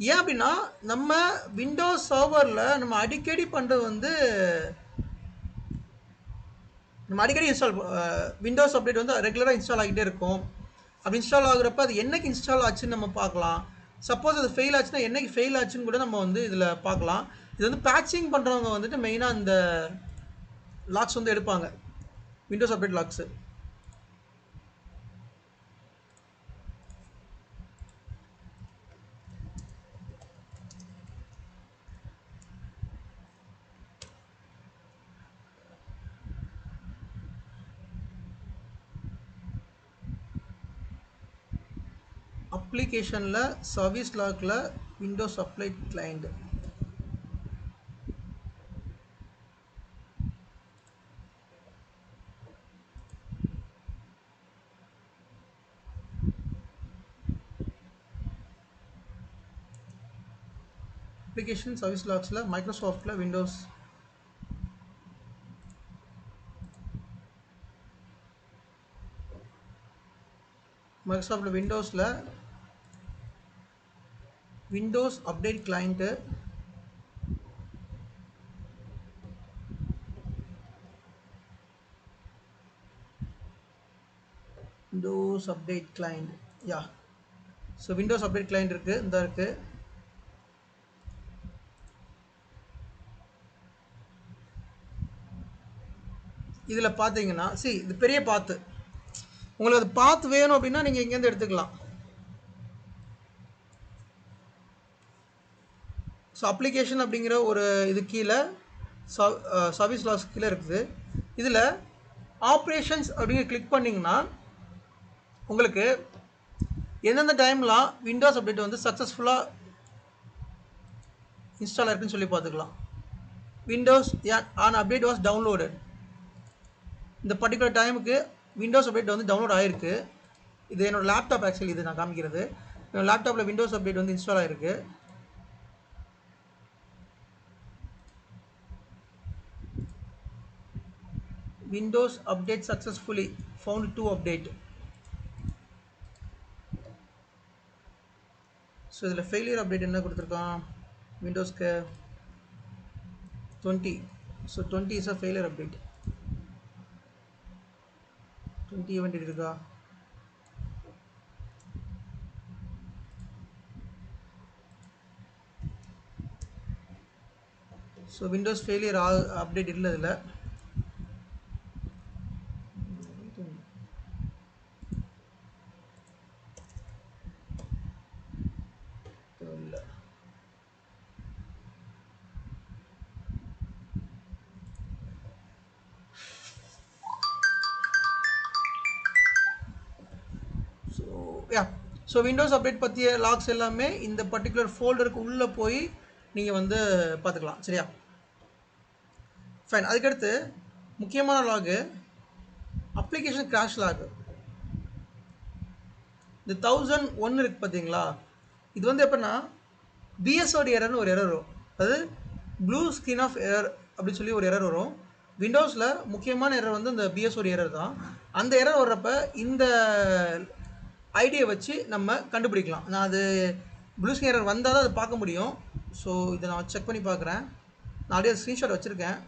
ஏன் அப்படின்னா நம்ம விண்டோஸ் சர்வரில் நம்ம அடிக்கடி பண்ணுறது வந்து நம்ம அடிக்கடி இன்ஸ்டால் விண்டோஸ் அப்டேட் வந்து ரெகுலராக இன்ஸ்டால் ஆகிட்டே இருக்கும். அப்படி இன்ஸ்டால் ஆகுறப்ப அது என்னைக்கு இன்ஸ்டால் ஆச்சுன்னு நம்ம பார்க்கலாம். சப்போஸ் அது ஃபெயில் ஆச்சுன்னா என்னைக்கு ஃபெயில் ஆச்சுன்னு கூட நம்ம வந்து இதில் பார்க்கலாம். இது வந்து பேட்சிங் பண்ணுறவங்க வந்துட்டு மெயினாக இந்த லாக்ஸ் வந்து எடுப்பாங்க, விண்டோஸ் அப்டேட் லாக்ஸு. அப்ளிகேஷனில் சர்வீஸ் லாக்கில் Windows applied client. Application service லாக்ஸில் மைக்ரோசாஃப்டில் விண்டோஸ் மைக்ரோசாஃப்டில் விண்டோஸில் Windows update client Windows update client yeah. So Windows update client இருக்குது, இந்த இருக்குது. இதில் பார்த்தீங்கன்னா இது பெரிய பாத்து. உங்களுக்கு அது பாத்து வேணும் அப்படின்னா நீங்கள் இங்கேருந்து எடுத்துக்கலாம். ஸோ அப்ளிகேஷன் அப்படிங்கிற ஒரு இது கீழே சர்வீஸ் லாஸ் கீழே இருக்குது. இதில் ஆப்ரேஷன்ஸ் அப்படிங்கிற கிளிக் பண்ணிங்கன்னா உங்களுக்கு எந்தெந்த டைம்லாம் விண்டோஸ் அப்டேட் வந்து சக்ஸஸ்ஃபுல்லாக இன்ஸ்டால் ஆயிருக்குன்னு சொல்லி பார்த்துக்கலாம். Windows on update was downloaded. இந்த பர்டிகுலர் டைமுக்கு விண்டோஸ் அப்டேட் வந்து டவுன்லோட் ஆகிருக்கு. இது என்னோடய லேப்டாப், ஆக்சுவலி இது நான் காமிக்கிறது. என்னோடய லேப்டாப்பில் விண்டோஸ் அப்டேட் வந்து இன்ஸ்டால் ஆகிருக்கு. Windows update successfully found to update. So இதில் ஃபெயிலியர் அப்டேட் என்ன கொடுத்துருக்கான் விண்டோஸ்க்கு 20. So 20 is a failure update. 20 event இருக்கா? ஸோ விண்டோஸ் ஃபெயிலியர் அப்டேட் இல்லை இதில். இல்லை. ஸோ விண்டோஸ் அப்டேட் பற்றிய லாக்ஸ் எல்லாமே இந்த பர்டிகுலர் ஃபோல்டருக்கு உள்ளே போய் நீங்கள் வந்து பார்த்துக்கலாம். சரியா? ஃபைன். அதுக்கடுத்து முக்கியமான லாகு அப்ளிகேஷன் கிராஷ் லாகு. இந்த 1001 இருக்குது பார்த்தீங்களா? இது வந்து எப்படின்னா பிஎஸ்ஓடி எரர்னு ஒரு எரர் வரும். அதாவது ப்ளூ ஸ்க்ரீன் ஆஃப் எரர் அப்படின்னு சொல்லி ஒரு எரர் வரும். விண்டோஸில் முக்கியமான எரர் வந்து இந்த பிஎஸ்ஓடி எரர் தான். அந்த எரர் வர்றப்ப இந்த ஐடியை வச்சு நம்ம கண்டுபிடிக்கலாம். நான் அது ப்ளூ ஸ்க்ரீன் எரர் வந்தால் தான் அதை பார்க்க முடியும். ஸோ இதை நான் செக் பண்ணி பார்க்குறேன். நான் அப்படியே ஸ்க்ரீன்ஷாட் வச்சுருக்கேன்.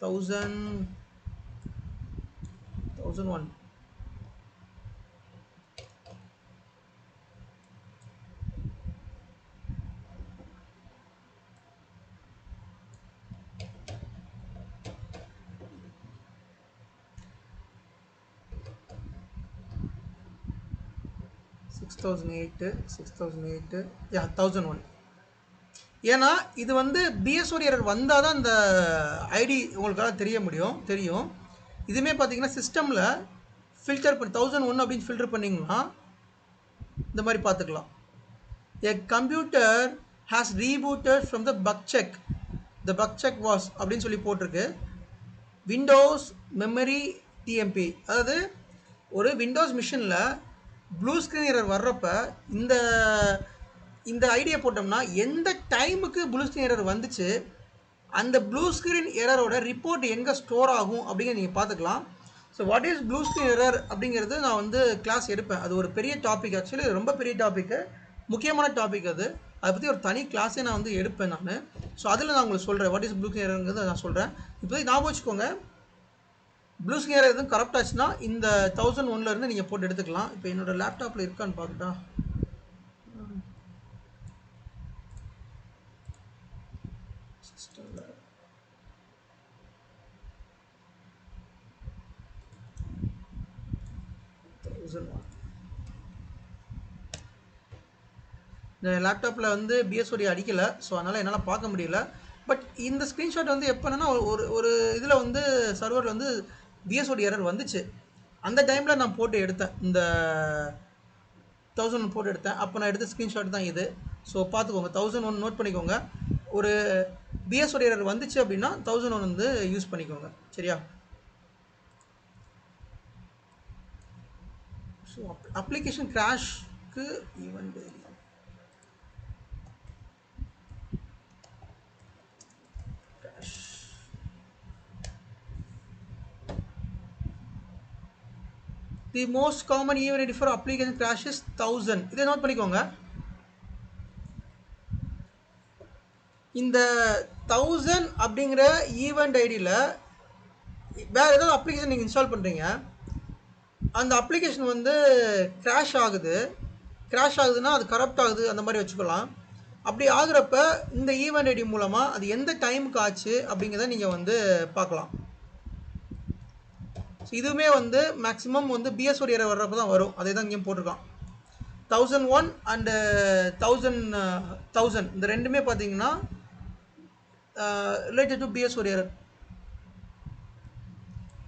1001 6008 யா 1001. ஏன்னா இது வந்து பிஎஸ்ஓடி எரர் வந்தால் தான் இந்த ஐடி உங்களுக்காக தெரியும். இதுவுமே பார்த்தீங்கன்னா சிஸ்டமில் ஃபில்டர் பண்ணி 1001 அப்படின்னு ஃபில்டர் பண்ணிங்கன்னா இந்த மாதிரி பார்த்துக்கலாம். எ computer has rebooted from the buck check. The buck check was அப்படின்னு சொல்லி போட்டிருக்கு. Windows memory TMP. அதாவது ஒரு விண்டோஸ் மிஷினில் ப்ளூ ஸ்க்ரீன் எரர் வர்றப்ப இந்த ஐடியா போட்டோம்னா எந்த டைமுக்கு ப்ளூ ஸ்க்ரீன் எரர் வந்துச்சு, அந்த ப்ளூ ஸ்க்ரீன் எரரோட ரிப்போர்ட் எங்கே ஸ்டோர் ஆகும் அப்படிங்கிறத நீங்கள் பார்த்துக்கலாம். So what is blue screen error அப்படிங்கிறது நான் வந்து கிளாஸ் எடுப்பேன். அது ஒரு பெரிய டாபிக், ஆக்சுவலி ரொம்ப பெரிய டாப்பிக்கு, முக்கியமான டாபிக் அது. அதை பற்றி ஒரு தனி கிளாஸே நான் வந்து எடுப்பேன் நான். ஸோ அதில் நான் உங்களுக்கு சொல்கிறேன் வாட் இஸ் ப்ளூ ஸ்க்ரீன் எரருங்கிறத நான் சொல்கிறேன். இப்போதைக்கு ஞாபகம் வச்சுக்கோங்க, ப்ளூ ஸ்க்ரீன் எரர் எதுவும் கரெக்ட் ஆச்சுன்னா இந்த 1001 நீங்கள் போட்டு எடுத்துக்கலாம். இப்போ என்னோடய லேப்டாப்பில் இருக்கான்னு பார்க்கட்டா. இந்த லேப்டாப்பில் வந்து பிஎஸ்ஓடி அடிக்கலை, ஸோ அதனால் என்னால் பார்க்க முடியல. பட் இந்த ஸ்க்ரீன்ஷாட் வந்து எப்போனா ஒரு இதில் வந்து சர்வரில் வந்து பிஎஸ்ஓடி எரர் வந்துச்சு. அந்த டைமில் நான் போட்டு எடுத்தேன், இந்த 1001 போட்டு எடுத்தேன். அப்போ நான் எடுத்த ஸ்க்ரீன்ஷாட் தான் இது. ஸோ பார்த்துக்கோங்க, 1001 நோட் பண்ணிக்கோங்க. ஒரு பிஎஸ்ஓடி எரர் வந்துச்சு அப்படின்னா 1001 வந்து யூஸ் பண்ணிக்கோங்க. சரியா? ஸோ அப்ளிகேஷன் கிராஷ்க்கு event the most common event for application crash is 1000. இதை நோட் பண்ணிக்கோங்க. இந்த 1000 அப்படிங்கிற ஈவெண்ட் ஐடியில் வேறு ஏதாவது அப்ளிகேஷன் நீங்கள் இன்ஸ்டால் பண்ணுறீங்க, அந்த அப்ளிகேஷன் வந்து கிராஷ் ஆகுதுன்னா அது கரப்ட் ஆகுது அந்த மாதிரி வச்சுக்கலாம். அப்படி ஆகுறப்ப இந்த ஈவெண்ட் ஐடி மூலமாக அது எந்த டைமுக்கு ஆச்சு அப்படிங்கிறத நீங்கள் வந்து பார்க்கலாம். ஸோ இதுவுமே வந்து மேக்ஸிமம் வந்து பிஎஸ்ஓடி எரர் வர்றப்ப தான் வரும். அதே தான் இங்கேயும் போட்டிருக்கான். 1001 அண்டு 1000 இந்த ரெண்டுமே பார்த்தீங்கன்னா related to BSOD error.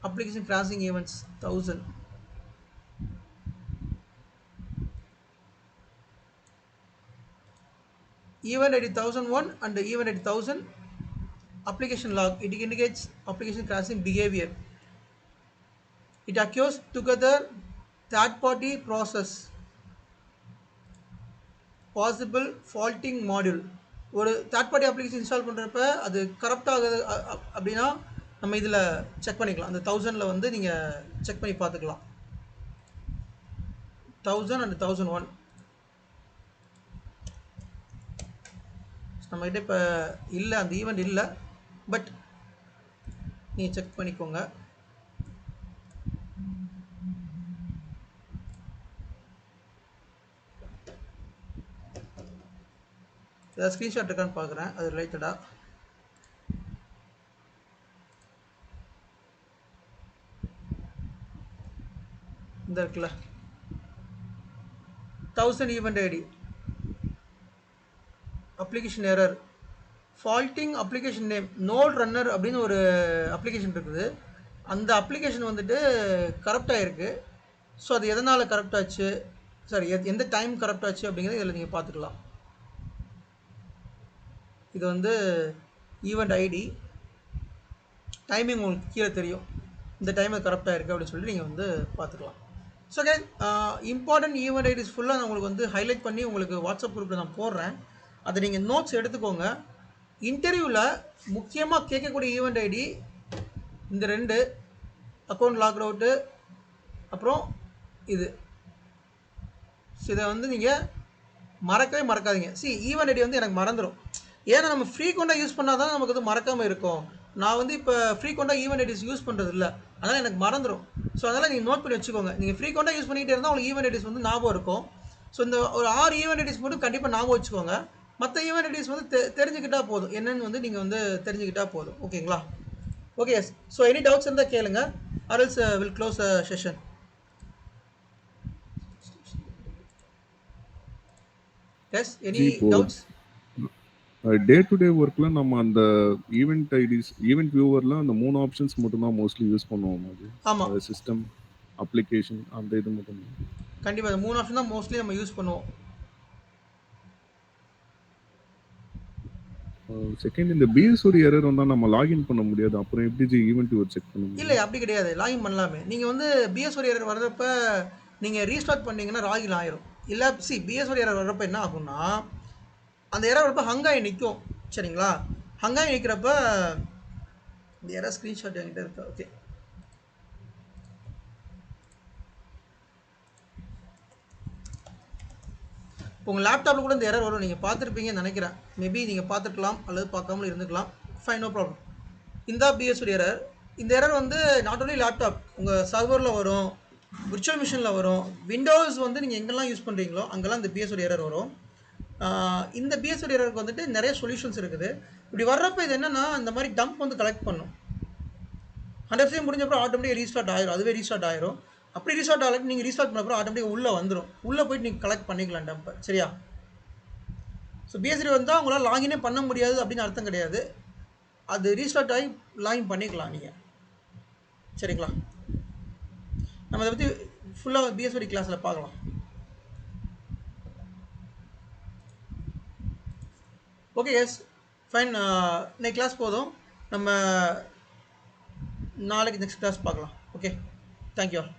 Application crashing events 1000. Event ID 1001 and event ID 1000 application log. It indicates application crashing behavior. It occurs together third party process possible faulting module. ஒரு தேர்ட் பார்ட்டி அப்ளிகேஷன் இன்ஸ்டால் பண்ணுறப்ப அது corrupt ஆகுது அப்படின்னா நம்ம இதில் check பண்ணிக்கலாம். அந்த 1000ல் வந்து நீங்கள் செக் பண்ணி பார்த்துக்கலாம். 1000 and 1001 நம்மகிட்ட இப்போ இல்லை, அந்த ஈவெண்ட் இல்லை. பட் நீங்கள் செக் பண்ணிக்கோங்க. ஏதாவது ஸ்க்ரீன்ஷாட் இருக்கான்னு பார்க்குறேன் அது ரிலேட்டடாக. இந்த இருக்குல்ல 1000 event ID application error faulting application name node runner அப்படின்னு ஒரு அப்ளிகேஷன் இருக்குது. அந்த அப்ளிகேஷன் வந்துட்டு கரப்ட் ஆகிருக்கு. ஸோ அது எதனால் கரப்ட் ஆச்சு, சாரி எந்த டைம் கரப்ட் ஆச்சு அப்படிங்கிறத இதில் நீங்கள் பார்த்துக்கலாம். இது வந்து ஈவெண்ட் ஐடி, டைமிங் உங்களுக்கு கீழே தெரியும். இந்த டைம் கரப்ட் ஆகிருக்கு அப்படின்னு சொல்லி நீங்கள் வந்து பார்த்துக்கலாம். So again important event IDs ஃபுல்லாக நான் உங்களுக்கு வந்து ஹைலைட் பண்ணி உங்களுக்கு வாட்ஸ்அப் குரூப்பில் நான் போடுறேன். அதை நீங்கள் நோட்ஸ் எடுத்துக்கோங்க. இன்டர்வியூவில் முக்கியமாக கேட்கக்கூடிய ஈவெண்ட் ஐடி இந்த 2, அக்கௌண்ட் லாக் அவுட்டு, அப்புறம் இது. ஸோ இதை வந்து நீங்கள் மறக்கவே மறக்காதீங்க. ஈவெண்ட் ஐடி வந்து எனக்கு மறந்துடும். ஏன்னா நம்ம ஃப்ரீக்வெண்ட்டாக யூஸ் பண்ணால் தான் நமக்கு வந்து மறக்காமல் இருக்கும். நான் வந்து இப்போ ஃப்ரீக்வெண்ட்டாக ஈவெண்ட் ஐடிஸ் யூஸ் பண்ணுறது இல்லை, அதனால் எனக்கு மறந்துடும். ஸோ அதனால் நீங்கள் நோட் பண்ணி வச்சுக்கோங்க. நீங்கள் ஃப்ரீக்வெண்ட்டாக யூஸ் பண்ணிகிட்டே இருந்தால் உங்களுக்கு ஈவெண்ட் ஐடிஸ் வந்து ஞாபகம் இருக்கும். ஸோ இந்த ஒரு 6 ஈவெண்ட் ஐடிஸ் மட்டும் கண்டிப்பாக ஞாபகம் வச்சுக்கோங்க. மற்ற ஈவெண்ட் ஐடிஸ் வந்து தெரிஞ்சுக்கிட்டால் போதும், என்னென்னு வந்து நீங்கள் வந்து தெரிஞ்சுக்கிட்டால் போதும். ஓகேங்களா? Okay. Yes. So any doubts இருந்தால் கேளுங்க, or else will close a session. Yes, any doubts? Day to day ஒர்க்ல நம்ம அந்த ஈவெண்ட் ஐடிஸ், ஈவெண்ட் வியூவர்ல அந்த 3 ஆப்ஷன்ஸ் மட்டும் தான் மோஸ்ட்லி யூஸ் பண்ணுவோம். அது ஆமாம், சிஸ்டம், அப்ளிகேஷன், அந்த இது மட்டும் தான். கண்டிப்பாக அந்த 3 ஆப்ஷன் தான் மோஸ்ட்லி நம்ம யூஸ் பண்ணுவோம். செகண்ட், இந்த பிஎஸ்ஓடி எரர் வந்தா நம்ம லாகின் பண்ண முடியாது. அப்புறம் எப்படி ஈவெண்ட் வியூவர் செக் பண்ண முடியும்? இல்லை, அப்படி கிடையாது. லாகின் பண்ணலாமே. நீங்கள் வந்து பிஎஸ்ஓடி எரர் வர்றப்ப நீங்கள் ரீஸ்டார்ட் பண்ணிங்கன்னா லாகின் ஆயிரும். இல்லை பிஎஸ்ஓடி எரர் வர்றப்ப என்ன ஆகும்னா, அந்த எரர் வரப்போ ஹங்காகி நிற்கும். சரிங்களா? ஹங்காகி நிற்கிறப்ப இந்த எரர் ஸ்க்ரீன்ஷாட் என்கிட்ட இருக்கா? ஓகே. இப்போ உங்கள் லேப்டாப்பில் கூட இந்த எரர் வரும், நீங்கள் பார்த்துருப்பீங்கன்னு நினைக்கிறேன். மேபி நீங்கள் பார்த்துருக்கலாம் அல்லது பார்க்காமலும் இருந்துக்கலாம். Fine, no problem. இந்த பிஎஸ்ஓடி எரர், இந்த எரர் வந்து நாட் ஒன்லி லேப்டாப், உங்கள் சர்வரில் வரும், விர்ச்சுவல் மிஷினில் வரும், விண்டோஸ் வந்து நீங்கள் எங்கெல்லாம் யூஸ் பண்ணுறீங்களோ அங்கெல்லாம் இந்த பிஎஸ்ஓடி எரர் வரும். இந்த பிஎஸ்ஓடி எரருக்கு வந்துட்டு நிறைய சொல்யூஷன்ஸ் இருக்குது. இப்படி வர்றப்போ இது என்னென்னா, இந்த மாதிரி டம்ப் வந்து கலெக்ட் பண்ணும். 100% முடிஞ்சப்பறம் ஆட்டோமேட்டிக்காக ரீஸ்டார்ட் ஆயிரும், அதுவே ரீஸ்டார்ட் ஆயிரும். அப்படி ரீஸ்டார்ட் ஆகலாம், நீங்கள் ரீஸ்டார்ட் பண்ணப்பறம் ஆட்டோமேட்டிக்காக உள்ளே வந்துடும். உள்ளே போய்ட்டு நீங்கள் கலெக்ட் பண்ணிக்கலாம் டம்பை. சரியா? ஸோ பிஎஸ்ஓடி வந்தால் உங்களால் லாகினே பண்ண முடியாது அப்படின்னு அர்த்தம் கிடையாது. அது ரீஸ்டார்ட் ஆகி லாகின் பண்ணிக்கலாம் நீங்கள். சரிங்களா? நம்ம அதை பற்றி ஃபுல்லாக பிஎஸ்ஓடி கிளாஸில் பார்க்கலாம். ஓகே. Yes, fine. இன்னைக்கு கிளாஸ் போதும். நம்ம நாளைக்கு நெக்ஸ்ட் கிளாஸ் பார்க்கலாம். Okay, thank you all.